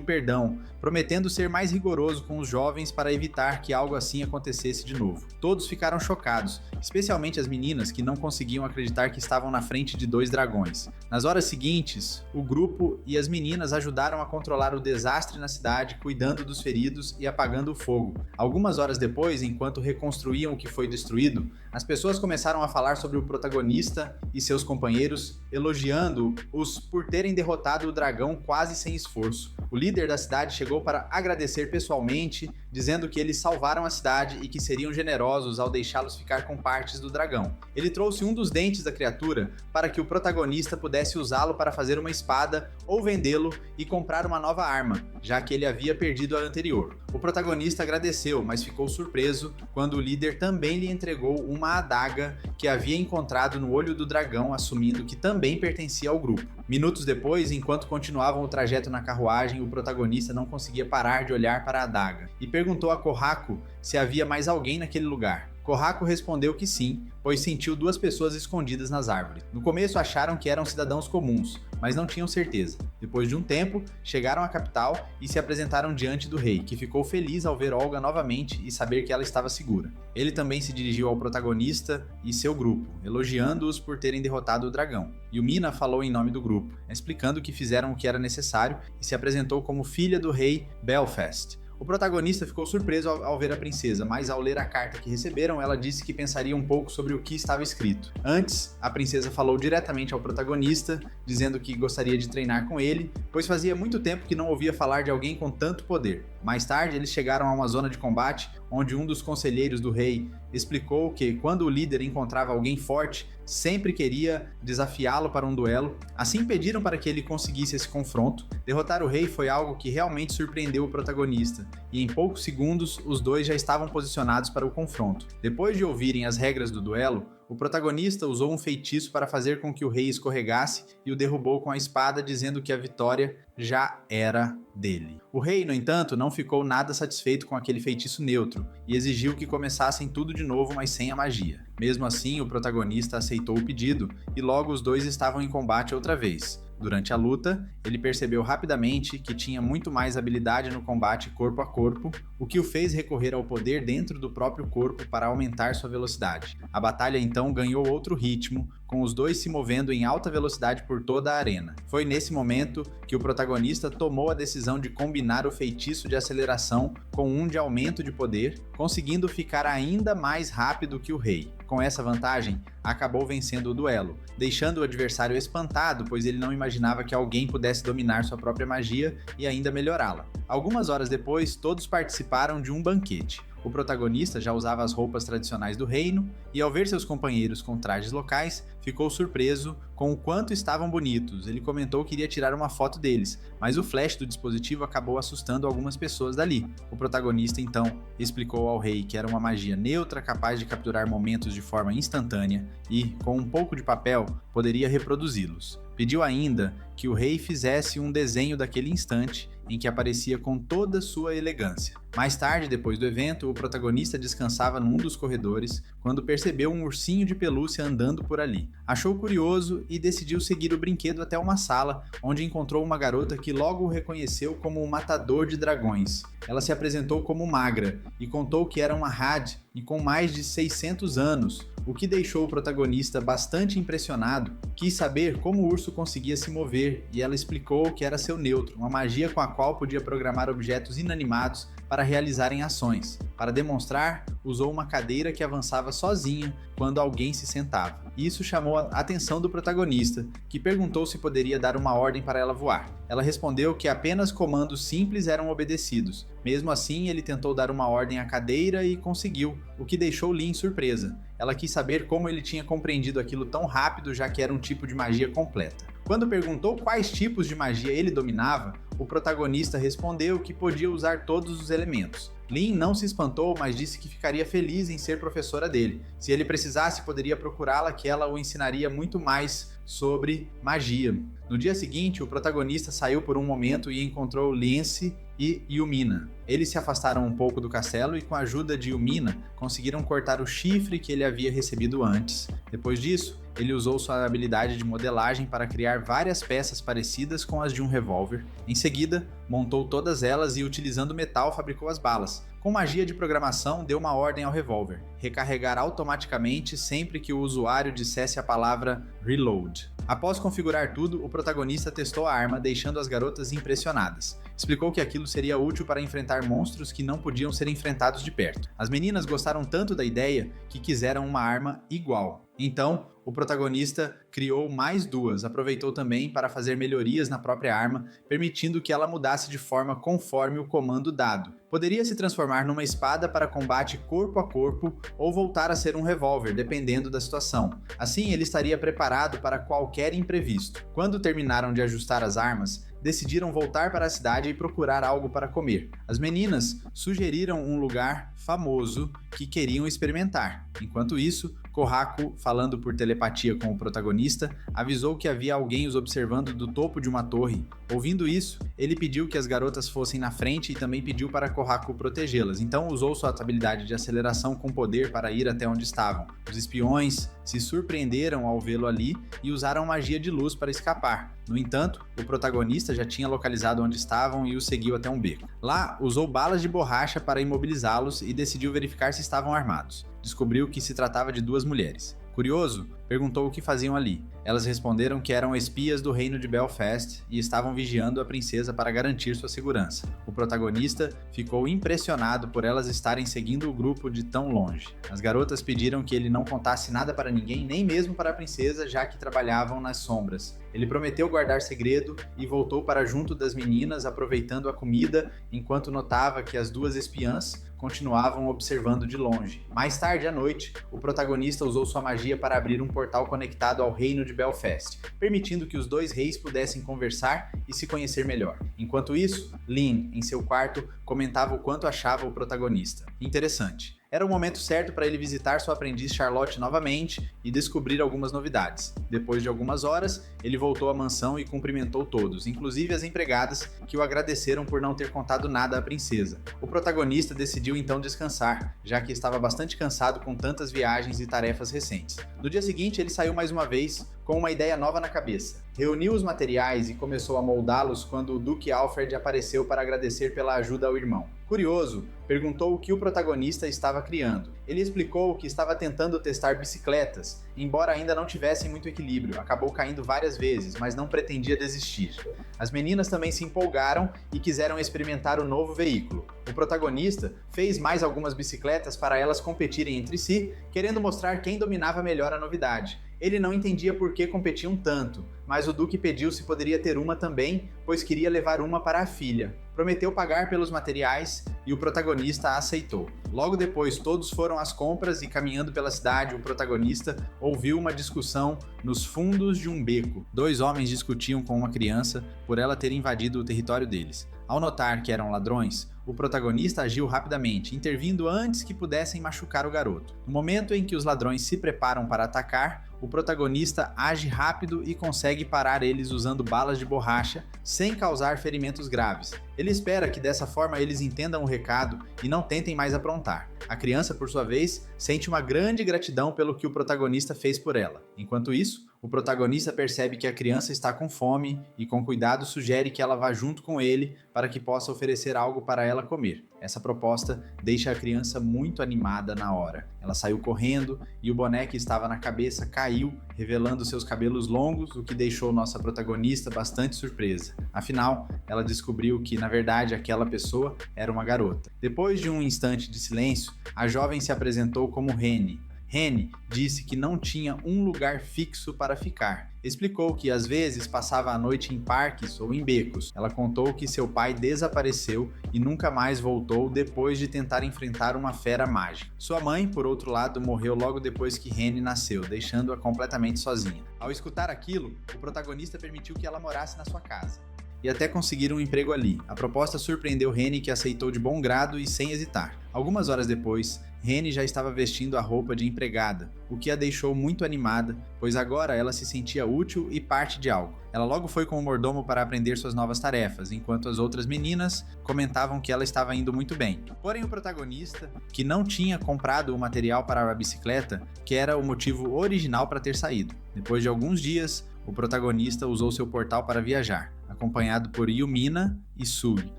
perdão, prometendo ser mais rigoroso com os jovens para evitar que algo assim acontecesse de novo. Todos ficaram chocados, especialmente as meninas que não conseguiam acreditar que estavam na frente de dois dragões. Nas horas seguintes, o grupo e as meninas ajudaram a controlar o desastre na cidade, cuidando dos feridos e apagando o fogo. Algumas horas depois, enquanto reconstruíam o que foi destruído, as pessoas começaram a falar sobre o protagonista e seus companheiros, elogiando-os por terem derrotado o dragão quase sem esforço. O líder da cidade chegou para agradecer pessoalmente, dizendo que eles salvaram a cidade e que seriam generosos ao deixá-los ficar com partes do dragão. Ele trouxe um dos dentes da criatura para que o protagonista pudesse usá-lo para fazer uma espada ou vendê-lo e comprar uma nova arma, já que ele havia perdido a anterior. O protagonista agradeceu, mas ficou surpreso quando o líder também lhe entregou uma adaga que havia encontrado no olho do dragão, assumindo que também pertencia ao grupo. Minutos depois, enquanto continuavam o trajeto na carruagem, o protagonista não conseguia parar de olhar para a adaga e perguntou a Kohaku se havia mais alguém naquele lugar. Kohaku respondeu que sim, pois sentiu duas pessoas escondidas nas árvores. No começo acharam que eram cidadãos comuns, mas não tinham certeza. Depois de um tempo, chegaram à capital e se apresentaram diante do rei, que ficou feliz ao ver Olga novamente e saber que ela estava segura. Ele também se dirigiu ao protagonista e seu grupo, elogiando-os por terem derrotado o dragão. Yumina falou em nome do grupo, explicando que fizeram o que era necessário e se apresentou como filha do rei Belfast. O protagonista ficou surpreso ao ver a princesa, mas ao ler a carta que receberam, ela disse que pensaria um pouco sobre o que estava escrito. Antes, a princesa falou diretamente ao protagonista, dizendo que gostaria de treinar com ele, pois fazia muito tempo que não ouvia falar de alguém com tanto poder. Mais tarde, eles chegaram a uma zona de combate, onde um dos conselheiros do rei explicou que, quando o líder encontrava alguém forte, sempre queria desafiá-lo para um duelo. Assim pediram para que ele conseguisse esse confronto. Derrotar o rei foi algo que realmente surpreendeu o protagonista, e em poucos segundos os dois já estavam posicionados para o confronto. Depois de ouvirem as regras do duelo, o protagonista usou um feitiço para fazer com que o rei escorregasse e o derrubou com a espada, dizendo que a vitória já era dele. O rei, no entanto, não ficou nada satisfeito com aquele feitiço neutro e exigiu que começassem tudo de novo, mas sem a magia. Mesmo assim, o protagonista aceitou o pedido e logo os dois estavam em combate outra vez. Durante a luta, ele percebeu rapidamente que tinha muito mais habilidade no combate corpo a corpo, o que o fez recorrer ao poder dentro do próprio corpo para aumentar sua velocidade. A batalha então ganhou outro ritmo, com os dois se movendo em alta velocidade por toda a arena. Foi nesse momento que o protagonista tomou a decisão de combinar o feitiço de aceleração com um de aumento de poder, conseguindo ficar ainda mais rápido que o rei. Com essa vantagem, acabou vencendo o duelo, deixando o adversário espantado, pois ele não imaginava que alguém pudesse dominar sua própria magia e ainda melhorá-la. Algumas horas depois, todos participaram de um banquete. O protagonista já usava as roupas tradicionais do reino e, ao ver seus companheiros com trajes locais, ficou surpreso com o quanto estavam bonitos. Ele comentou que iria tirar uma foto deles, mas o flash do dispositivo acabou assustando algumas pessoas dali. O protagonista então explicou ao rei que era uma magia neutra capaz de capturar momentos de forma instantânea e, com um pouco de papel, poderia reproduzi-los. Pediu ainda que o rei fizesse um desenho daquele instante em que aparecia com toda sua elegância. Mais tarde, depois do evento, o protagonista descansava num dos corredores quando percebeu um ursinho de pelúcia andando por ali. Achou curioso e decidiu seguir o brinquedo até uma sala, onde encontrou uma garota que logo o reconheceu como o matador de dragões. Ela se apresentou como magra e contou que era uma Had e com mais de 600 anos, o que deixou o protagonista bastante impressionado. Quis saber como o urso conseguia se mover e ela explicou que era seu neutro, uma magia com a qual podia programar objetos inanimados para realizarem ações. Para demonstrar, usou uma cadeira que avançava sozinha quando alguém se sentava. Isso chamou a atenção do protagonista, que perguntou se poderia dar uma ordem para ela voar. Ela respondeu que apenas comandos simples eram obedecidos. Mesmo assim, ele tentou dar uma ordem à cadeira e conseguiu, o que deixou Lynn surpresa. Ela quis saber como ele tinha compreendido aquilo tão rápido, já que era um tipo de magia completa. Quando perguntou quais tipos de magia ele dominava, o protagonista respondeu que podia usar todos os elementos. Lynn não se espantou, mas disse que ficaria feliz em ser professora dele. Se ele precisasse, poderia procurá-la, que ela o ensinaria muito mais sobre magia. No dia seguinte, o protagonista saiu por um momento e encontrou Lince e Yumina. Eles se afastaram um pouco do castelo e, com a ajuda de Yumina, conseguiram cortar o chifre que ele havia recebido antes. Depois disso, ele usou sua habilidade de modelagem para criar várias peças parecidas com as de um revólver. Em seguida, montou todas elas e, utilizando metal, fabricou as balas. Com magia de programação, deu uma ordem ao revólver: recarregar automaticamente sempre que o usuário dissesse a palavra Reload. Após configurar tudo, o protagonista testou a arma, deixando as garotas impressionadas. Explicou que aquilo seria útil para enfrentar monstros que não podiam ser enfrentados de perto. As meninas gostaram tanto da ideia que quiseram uma arma igual. Então, o protagonista criou mais duas, aproveitou também para fazer melhorias na própria arma, permitindo que ela mudasse de forma conforme o comando dado. Poderia se transformar numa espada para combate corpo a corpo ou voltar a ser um revólver, dependendo da situação. Assim, ele estaria preparado para qualquer imprevisto. Quando terminaram de ajustar as armas, decidiram voltar para a cidade e procurar algo para comer. As meninas sugeriram um lugar famoso que queriam experimentar. Enquanto isso, Kohaku, falando por telepatia com o protagonista, avisou que havia alguém os observando do topo de uma torre. Ouvindo isso, ele pediu que as garotas fossem na frente e também pediu para Kohaku protegê-las. Então usou sua habilidade de aceleração com poder para ir até onde estavam. Os espiões se surpreenderam ao vê-lo ali e usaram magia de luz para escapar. No entanto, o protagonista já tinha localizado onde estavam e os seguiu até um beco. Lá, usou balas de borracha para imobilizá-los e decidiu verificar se estavam armados. Descobriu que se tratava de duas mulheres. Curioso, perguntou o que faziam ali. Elas responderam que eram espias do reino de Belfast e estavam vigiando a princesa para garantir sua segurança. O protagonista ficou impressionado por elas estarem seguindo o grupo de tão longe. As garotas pediram que ele não contasse nada para ninguém, nem mesmo para a princesa, já que trabalhavam nas sombras. Ele prometeu guardar segredo e voltou para junto das meninas, aproveitando a comida, enquanto notava que as duas espiãs continuavam observando de longe. Mais tarde à noite, o protagonista usou sua magia para abrir um portal conectado ao reino de Belfast, permitindo que os dois reis pudessem conversar e se conhecer melhor. Enquanto isso, Lynn, em seu quarto, comentava o quanto achava o protagonista. Interessante. Era o momento certo para ele visitar sua aprendiz Charlotte novamente e descobrir algumas novidades. Depois de algumas horas, ele voltou à mansão e cumprimentou todos, inclusive as empregadas, que o agradeceram por não ter contado nada à princesa. O protagonista decidiu então descansar, já que estava bastante cansado com tantas viagens e tarefas recentes. No dia seguinte, ele saiu mais uma vez com uma ideia nova na cabeça. Reuniu os materiais e começou a moldá-los quando o Duque Alfred apareceu para agradecer pela ajuda ao irmão. Curioso, perguntou o que o protagonista estava criando. Ele explicou que estava tentando testar bicicletas, embora ainda não tivessem muito equilíbrio. Acabou caindo várias vezes, mas não pretendia desistir. As meninas também se empolgaram e quiseram experimentar o novo veículo. O protagonista fez mais algumas bicicletas para elas competirem entre si, querendo mostrar quem dominava melhor a novidade. Ele não entendia por que competiam tanto, mas o Duque pediu se poderia ter uma também, pois queria levar uma para a filha. Prometeu pagar pelos materiais e o protagonista aceitou. Logo depois, todos foram às compras e, caminhando pela cidade, o protagonista ouviu uma discussão nos fundos de um beco. Dois homens discutiam com uma criança por ela ter invadido o território deles. Ao notar que eram ladrões, o protagonista agiu rapidamente, intervindo antes que pudessem machucar o garoto. No momento em que os ladrões se preparam para atacar, o protagonista age rápido e consegue parar eles usando balas de borracha sem causar ferimentos graves. Ele espera que dessa forma eles entendam o recado e não tentem mais aprontar. A criança, por sua vez, sente uma grande gratidão pelo que o protagonista fez por ela. Enquanto isso, o protagonista percebe que a criança está com fome e, com cuidado, sugere que ela vá junto com ele para que possa oferecer algo para ela comer. Essa proposta deixa a criança muito animada na hora. Ela saiu correndo e o boné que estava na cabeça caiu, revelando seus cabelos longos, o que deixou nossa protagonista bastante surpresa. Afinal, ela descobriu que, na verdade, aquela pessoa era uma garota. Depois de um instante de silêncio, a jovem se apresentou como Rene. Rene disse que não tinha um lugar fixo para ficar. Explicou que às vezes passava a noite em parques ou em becos. Ela contou que seu pai desapareceu e nunca mais voltou depois de tentar enfrentar uma fera mágica. Sua mãe, por outro lado, morreu logo depois que Rene nasceu, deixando-a completamente sozinha. Ao escutar aquilo, o protagonista permitiu que ela morasse na sua casa e até conseguir um emprego ali. A proposta surpreendeu Rene, que aceitou de bom grado e sem hesitar. Algumas horas depois, Rene já estava vestindo a roupa de empregada, o que a deixou muito animada, pois agora ela se sentia útil e parte de algo. Ela logo foi com o mordomo para aprender suas novas tarefas, enquanto as outras meninas comentavam que ela estava indo muito bem. Porém, o protagonista, que não tinha comprado o material para a bicicleta, que era o motivo original para ter saído. Depois de alguns dias, o protagonista usou seu portal para viajar, acompanhado por Yumina e Sui.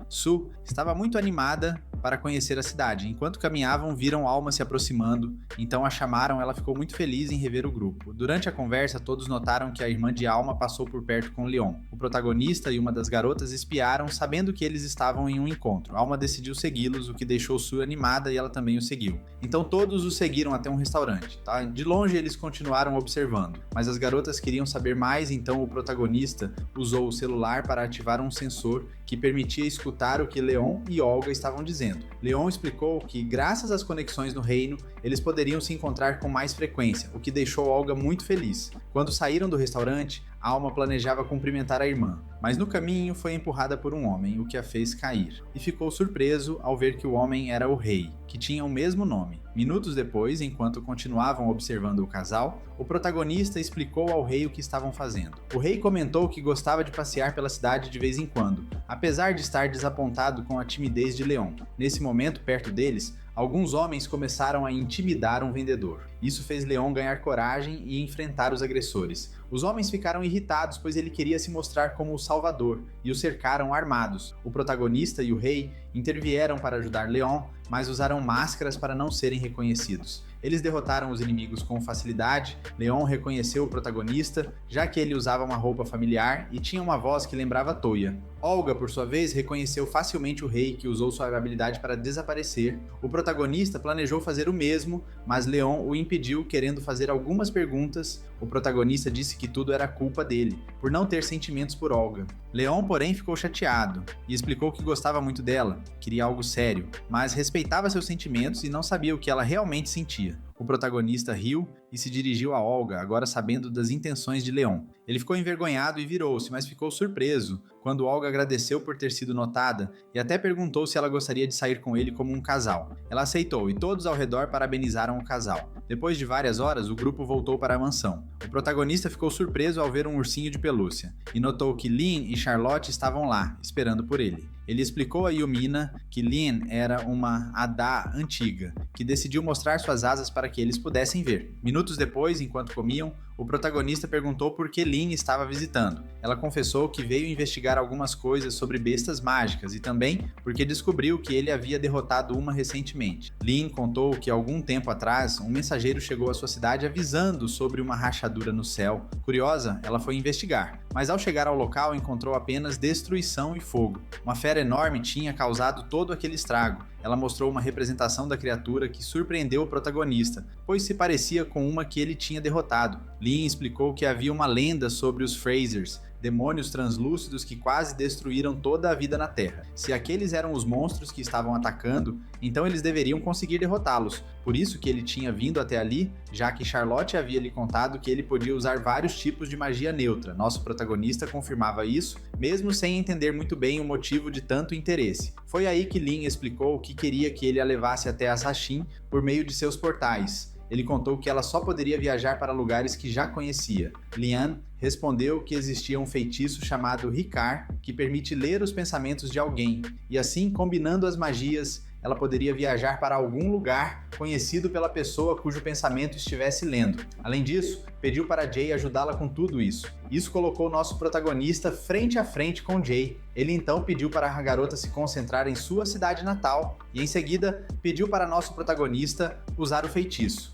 Su estava muito animada para conhecer a cidade. Enquanto caminhavam, viram Alma se aproximando, então a chamaram. Ela ficou muito feliz em rever o grupo. Durante a conversa, todos notaram que a irmã de Alma passou por perto com Leon. O protagonista e uma das garotas espiaram, sabendo que eles estavam em um encontro. Alma decidiu segui-los, o que deixou Su animada e ela também o seguiu. Então todos o seguiram até um restaurante. De longe eles continuaram observando, mas as garotas queriam saber mais, então o protagonista usou o celular para ativar um sensor que permitia escutar o que Leon e Olga estavam dizendo. Leon explicou que, graças às conexões no reino, eles poderiam se encontrar com mais frequência, o que deixou Olga muito feliz. Quando saíram do restaurante, Alma planejava cumprimentar a irmã, mas no caminho foi empurrada por um homem, o que a fez cair. E ficou surpreso ao ver que o homem era o rei, que tinha o mesmo nome. Minutos depois, enquanto continuavam observando o casal, o protagonista explicou ao rei o que estavam fazendo. O rei comentou que gostava de passear pela cidade de vez em quando, apesar de estar desapontado com a timidez de Leon. Nesse momento, perto deles, alguns homens começaram a intimidar um vendedor. Isso fez Leon ganhar coragem e enfrentar os agressores. Os homens ficaram irritados, pois ele queria se mostrar como o salvador, e o cercaram armados. O protagonista e o rei intervieram para ajudar Leon, mas usaram máscaras para não serem reconhecidos. Eles derrotaram os inimigos com facilidade. Leon reconheceu o protagonista, já que ele usava uma roupa familiar e tinha uma voz que lembrava Toya. Olga, por sua vez, reconheceu facilmente o rei, que usou sua habilidade para desaparecer. O protagonista planejou fazer o mesmo, mas Leon o impediu, querendo fazer algumas perguntas. O protagonista disse que tudo era culpa dele, por não ter sentimentos por Olga. Leon, porém, ficou chateado e explicou que gostava muito dela, queria algo sério, mas respeitava seus sentimentos e não sabia o que ela realmente sentia. O protagonista riu e se dirigiu a Olga, agora sabendo das intenções de Leon. Ele ficou envergonhado e virou-se, mas ficou surpreso quando Olga agradeceu por ter sido notada e até perguntou se ela gostaria de sair com ele como um casal. Ela aceitou e todos ao redor parabenizaram o casal. Depois de várias horas, o grupo voltou para a mansão. O protagonista ficou surpreso ao ver um ursinho de pelúcia e notou que Lynn e Charlotte estavam lá, esperando por ele. Ele explicou a Yumina que Lynn era uma Adá antiga, que decidiu mostrar suas asas para que eles pudessem ver. Minutos depois, enquanto comiam, o protagonista perguntou por que Lynn estava visitando. Ela confessou que veio investigar algumas coisas sobre bestas mágicas e também porque descobriu que ele havia derrotado uma recentemente. Lynn contou que algum tempo atrás, um mensageiro chegou à sua cidade avisando sobre uma rachadura no céu. Curiosa, ela foi investigar, mas ao chegar ao local encontrou apenas destruição e fogo. Uma fera enorme tinha causado todo aquele estrago. Ela mostrou uma representação da criatura que surpreendeu o protagonista, pois se parecia com uma que ele tinha derrotado. Lynn explicou que havia uma lenda sobre os Frasers, demônios translúcidos que quase destruíram toda a vida na Terra. Se aqueles eram os monstros que estavam atacando, então eles deveriam conseguir derrotá-los. Por isso que ele tinha vindo até ali, já que Charlotte havia lhe contado que ele podia usar vários tipos de magia neutra. Nosso protagonista confirmava isso, mesmo sem entender muito bem o motivo de tanto interesse. Foi aí que Lynn explicou que queria que ele a levasse até Assassin por meio de seus portais. Ele contou que ela só poderia viajar para lugares que já conhecia. Lian respondeu que existia um feitiço chamado Ricard, que permite ler os pensamentos de alguém, e assim, combinando as magias, ela poderia viajar para algum lugar conhecido pela pessoa cujo pensamento estivesse lendo. Além disso, pediu para Jay ajudá-la com tudo isso. Isso colocou nosso protagonista frente a frente com Jay. Ele então pediu para a garota se concentrar em sua cidade natal e em seguida pediu para nosso protagonista usar o feitiço.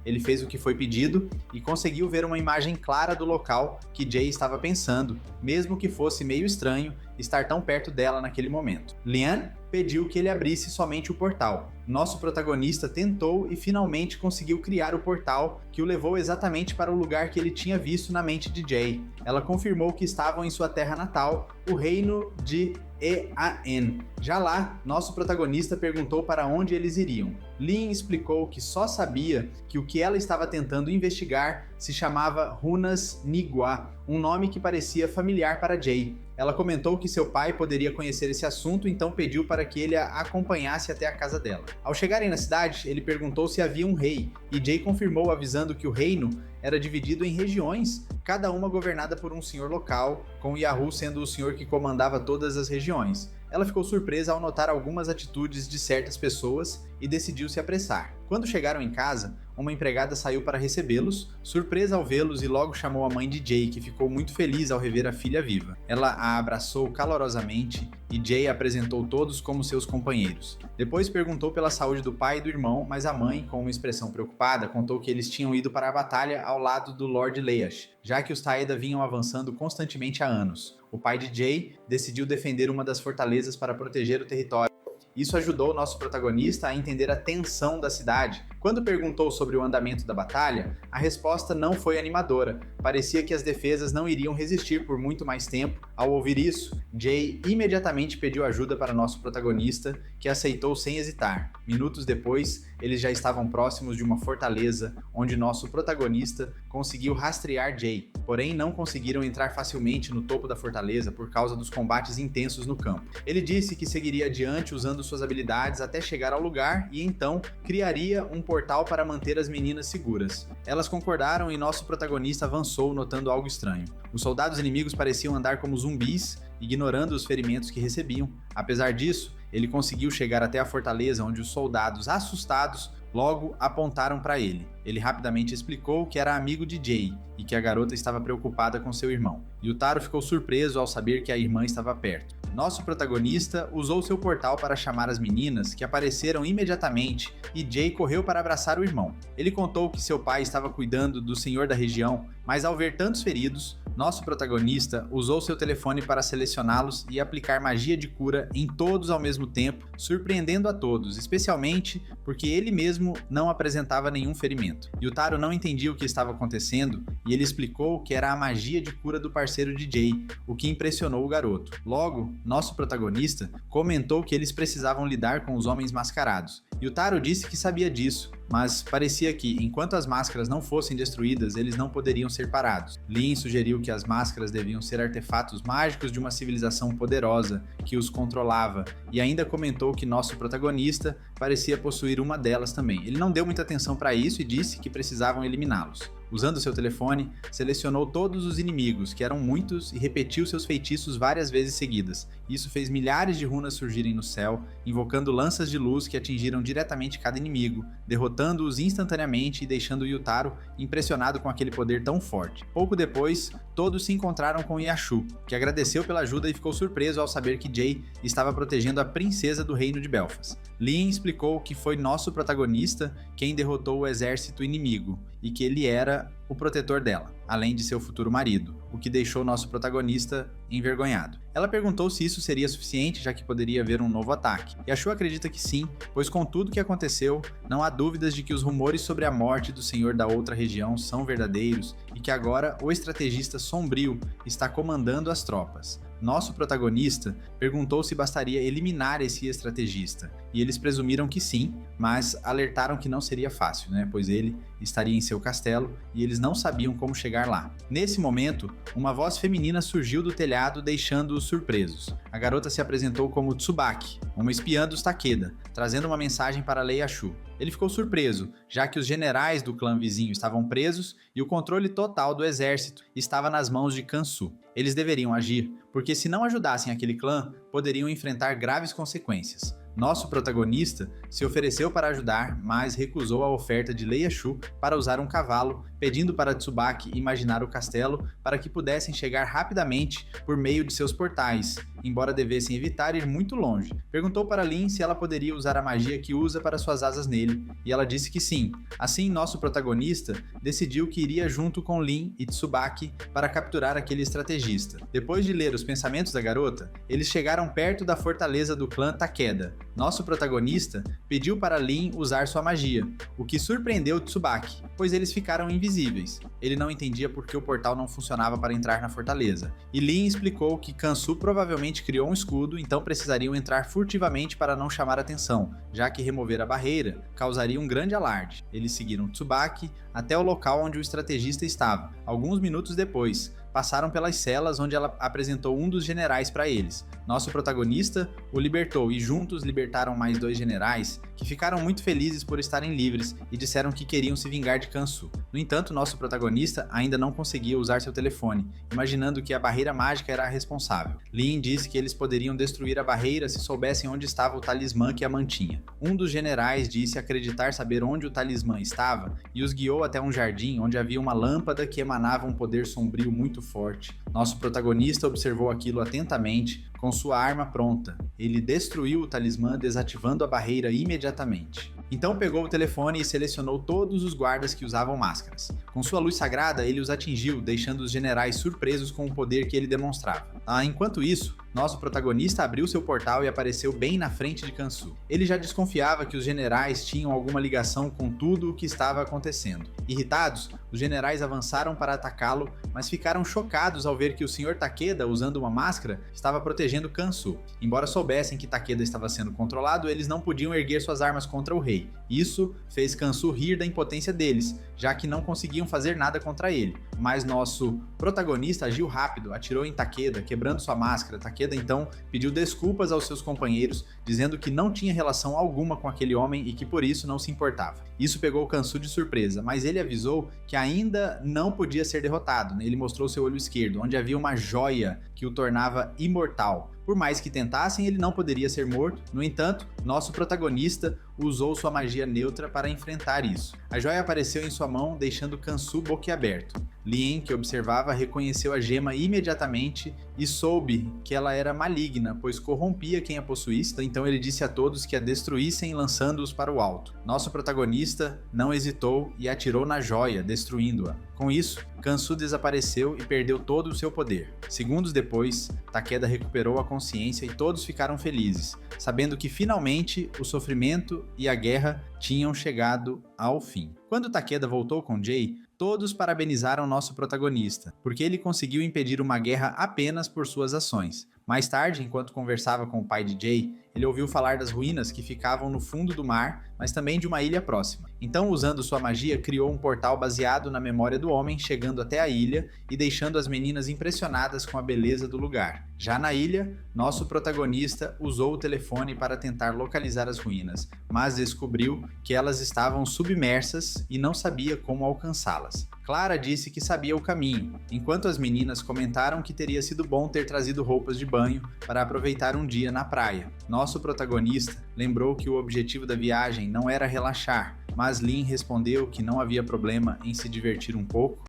Ele fez o que foi pedido e conseguiu ver uma imagem clara do local que Jay estava pensando, mesmo que fosse meio estranho estar tão perto dela naquele momento. Lian pediu que ele abrisse somente o portal. Nosso protagonista tentou e finalmente conseguiu criar o portal que o levou exatamente para o lugar que ele tinha visto na mente de Jay. Ela confirmou que estavam em sua terra natal, o reino de Ean. Já lá, nosso protagonista perguntou para onde eles iriam. Lin explicou que só sabia que o que ela estava tentando investigar se chamava Runas Nigua, um nome que parecia familiar para Jay. Ela comentou que seu pai poderia conhecer esse assunto, então pediu para que ele a acompanhasse até a casa dela. Ao chegarem na cidade, ele perguntou se havia um rei, e Jay confirmou avisando que o reino era dividido em regiões, cada uma governada por um senhor local, com Yahoo sendo o senhor que comandava todas as regiões. Ela ficou surpresa ao notar algumas atitudes de certas pessoas e decidiu se apressar. Quando chegaram em casa, uma empregada saiu para recebê-los, surpresa ao vê-los, e logo chamou a mãe de Jay, que ficou muito feliz ao rever a filha viva. Ela a abraçou calorosamente e Jay apresentou todos como seus companheiros. Depois perguntou pela saúde do pai e do irmão, mas a mãe, com uma expressão preocupada, contou que eles tinham ido para a batalha ao lado do Lord Leash, já que os Taeda vinham avançando constantemente há anos. O pai de Jay decidiu defender uma das fortalezas para proteger o território. Isso ajudou o nosso protagonista a entender a tensão da cidade. Quando perguntou sobre o andamento da batalha, a resposta não foi animadora. Parecia que as defesas não iriam resistir por muito mais tempo. Ao ouvir isso, Jay imediatamente pediu ajuda para nosso protagonista, que aceitou sem hesitar. Minutos depois, eles já estavam próximos de uma fortaleza, onde nosso protagonista conseguiu rastrear Jay, porém não conseguiram entrar facilmente no topo da fortaleza por causa dos combates intensos no campo. Ele disse que seguiria adiante usando suas habilidades até chegar ao lugar e então criaria um portal para manter as meninas seguras. Elas concordaram e nosso protagonista avançou notando algo estranho. Os soldados inimigos pareciam andar como zumbis, ignorando os ferimentos que recebiam. Apesar disso, ele conseguiu chegar até a fortaleza, onde os soldados, assustados, logo apontaram para ele. Ele rapidamente explicou que era amigo de Jay e que a garota estava preocupada com seu irmão. Yutaro ficou surpreso ao saber que a irmã estava perto. Nosso protagonista usou seu portal para chamar as meninas, que apareceram imediatamente, e Jay correu para abraçar o irmão. Ele contou que seu pai estava cuidando do senhor da região, mas ao ver tantos feridos, nosso protagonista usou seu telefone para selecioná-los e aplicar magia de cura em todos ao mesmo tempo, surpreendendo a todos, especialmente porque ele mesmo não apresentava nenhum ferimento. Yutaro não entendia o que estava acontecendo e ele explicou que era a magia de cura do parceiro de Jay, o que impressionou o garoto. Logo, nosso protagonista comentou que eles precisavam lidar com os homens mascarados. Yutaro disse que sabia disso, mas parecia que, enquanto as máscaras não fossem destruídas, eles não poderiam ser parados. Lin sugeriu que as máscaras deviam ser artefatos mágicos de uma civilização poderosa que os controlava, e ainda comentou que nosso protagonista parecia possuir uma delas também. Ele não deu muita atenção para isso e disse que precisavam eliminá-los. Usando seu telefone, selecionou todos os inimigos, que eram muitos, e repetiu seus feitiços várias vezes seguidas. Isso fez milhares de runas surgirem no céu, invocando lanças de luz que atingiram diretamente cada inimigo, derrotando-os instantaneamente e deixando Yutaro impressionado com aquele poder tão forte. Pouco depois, todos se encontraram com Yashu, que agradeceu pela ajuda e ficou surpreso ao saber que Jay estava protegendo a princesa do reino de Belfast. Lin explicou que foi nosso protagonista quem derrotou o exército inimigo, e que ele era o protetor dela, além de seu futuro marido, o que deixou nosso protagonista envergonhado. Ela perguntou se isso seria suficiente, já que poderia haver um novo ataque. Yashu acredita que sim, pois com tudo que aconteceu, não há dúvidas de que os rumores sobre a morte do senhor da outra região são verdadeiros e que agora o estrategista sombrio está comandando as tropas. Nosso protagonista perguntou se bastaria eliminar esse estrategista, e eles presumiram que sim, mas alertaram que não seria fácil, pois ele estaria em seu castelo e eles não sabiam como chegar lá. Nesse momento, uma voz feminina surgiu do telhado, deixando-os surpresos. A garota se apresentou como Tsubaki, uma espiã dos Takeda, trazendo uma mensagem para Lei Ashu. Ele ficou surpreso, já que os generais do clã vizinho estavam presos e o controle total do exército estava nas mãos de Kansu. Eles deveriam agir, porque se não ajudassem aquele clã, poderiam enfrentar graves consequências. Nosso protagonista se ofereceu para ajudar, mas recusou a oferta de Lei Ashu para usar um cavalo, pedindo para Tsubaki imaginar o castelo para que pudessem chegar rapidamente por meio de seus portais, embora devessem evitar ir muito longe. Perguntou para Lin se ela poderia usar a magia que usa para suas asas nele, e ela disse que sim. Assim, nosso protagonista decidiu que iria junto com Lin e Tsubaki para capturar aquele estrategista. Depois de ler os pensamentos da garota, eles chegaram perto da fortaleza do clã Takeda. Nosso protagonista pediu para Lin usar sua magia, o que surpreendeu Tsubaki, pois eles ficaram invisíveis. Ele não entendia por que o portal não funcionava para entrar na fortaleza, e Lin explicou que Kansu provavelmente criou um escudo, então precisariam entrar furtivamente para não chamar atenção, já que remover a barreira causaria um grande alarde. Eles seguiram Tsubaki até o local onde o estrategista estava. Alguns minutos depois, passaram pelas celas onde ela apresentou um dos generais para eles. Nosso protagonista o libertou e juntos libertaram mais 2 generais que ficaram muito felizes por estarem livres e disseram que queriam se vingar de Kansu. No entanto, nosso protagonista ainda não conseguia usar seu telefone, imaginando que a barreira mágica era a responsável. Lin disse que eles poderiam destruir a barreira se soubessem onde estava o talismã que a mantinha. Um dos generais disse acreditar saber onde o talismã estava e os guiou até um jardim onde havia uma lâmpada que emanava um poder sombrio muito forte. Nosso protagonista observou aquilo atentamente, com sua arma pronta. Ele destruiu o talismã, desativando a barreira imediatamente. Então pegou o telefone e selecionou todos os guardas que usavam máscaras. Com sua luz sagrada, ele os atingiu, deixando os generais surpresos com o poder que ele demonstrava. Enquanto isso, nosso protagonista abriu seu portal e apareceu bem na frente de Kansu. Ele já desconfiava que os generais tinham alguma ligação com tudo o que estava acontecendo. Irritados, os generais avançaram para atacá-lo, mas ficaram chocados ao ver que o Sr. Takeda, usando uma máscara, estava protegendo Kansu. Embora soubessem que Takeda estava sendo controlado, eles não podiam erguer suas armas contra o rei. Isso fez Kansu rir da impotência deles, já que não conseguiam fazer nada contra ele. Mas nosso protagonista agiu rápido, atirou em Takeda, quebrando sua máscara. Takeda então pediu desculpas aos seus companheiros, dizendo que não tinha relação alguma com aquele homem e que por isso não se importava. Isso pegou Kansu de surpresa, mas ele avisou que ainda não podia ser derrotado. Ele mostrou seu olho esquerdo, onde havia uma joia que o tornava imortal. Por mais que tentassem, ele não poderia ser morto. No entanto, nosso protagonista usou sua magia neutra para enfrentar isso. A joia apareceu em sua mão, deixando Kansu boquiaberto. Lin, que observava, reconheceu a gema imediatamente e soube que ela era maligna, pois corrompia quem a possuísse, então ele disse a todos que a destruíssem, lançando-os para o alto. Nosso protagonista não hesitou e atirou na joia, destruindo-a. Com isso, Kansu desapareceu e perdeu todo o seu poder. Segundos depois, Takeda recuperou a consciência e todos ficaram felizes, sabendo que finalmente o sofrimento e a guerra tinham chegado ao fim. Quando Takeda voltou com Jay, todos parabenizaram nosso protagonista, porque ele conseguiu impedir uma guerra apenas por suas ações. Mais tarde, enquanto conversava com o pai de Jay, ele ouviu falar das ruínas que ficavam no fundo do mar, mas também de uma ilha próxima. Então, usando sua magia, criou um portal baseado na memória do homem, chegando até a ilha e deixando as meninas impressionadas com a beleza do lugar. Já na ilha, nosso protagonista usou o telefone para tentar localizar as ruínas, mas descobriu que elas estavam submersas e não sabia como alcançá-las. Clara disse que sabia o caminho, enquanto as meninas comentaram que teria sido bom ter trazido roupas de banho para aproveitar um dia na praia. Nosso protagonista lembrou que o objetivo da viagem não era relaxar, mas Lin respondeu que não havia problema em se divertir um pouco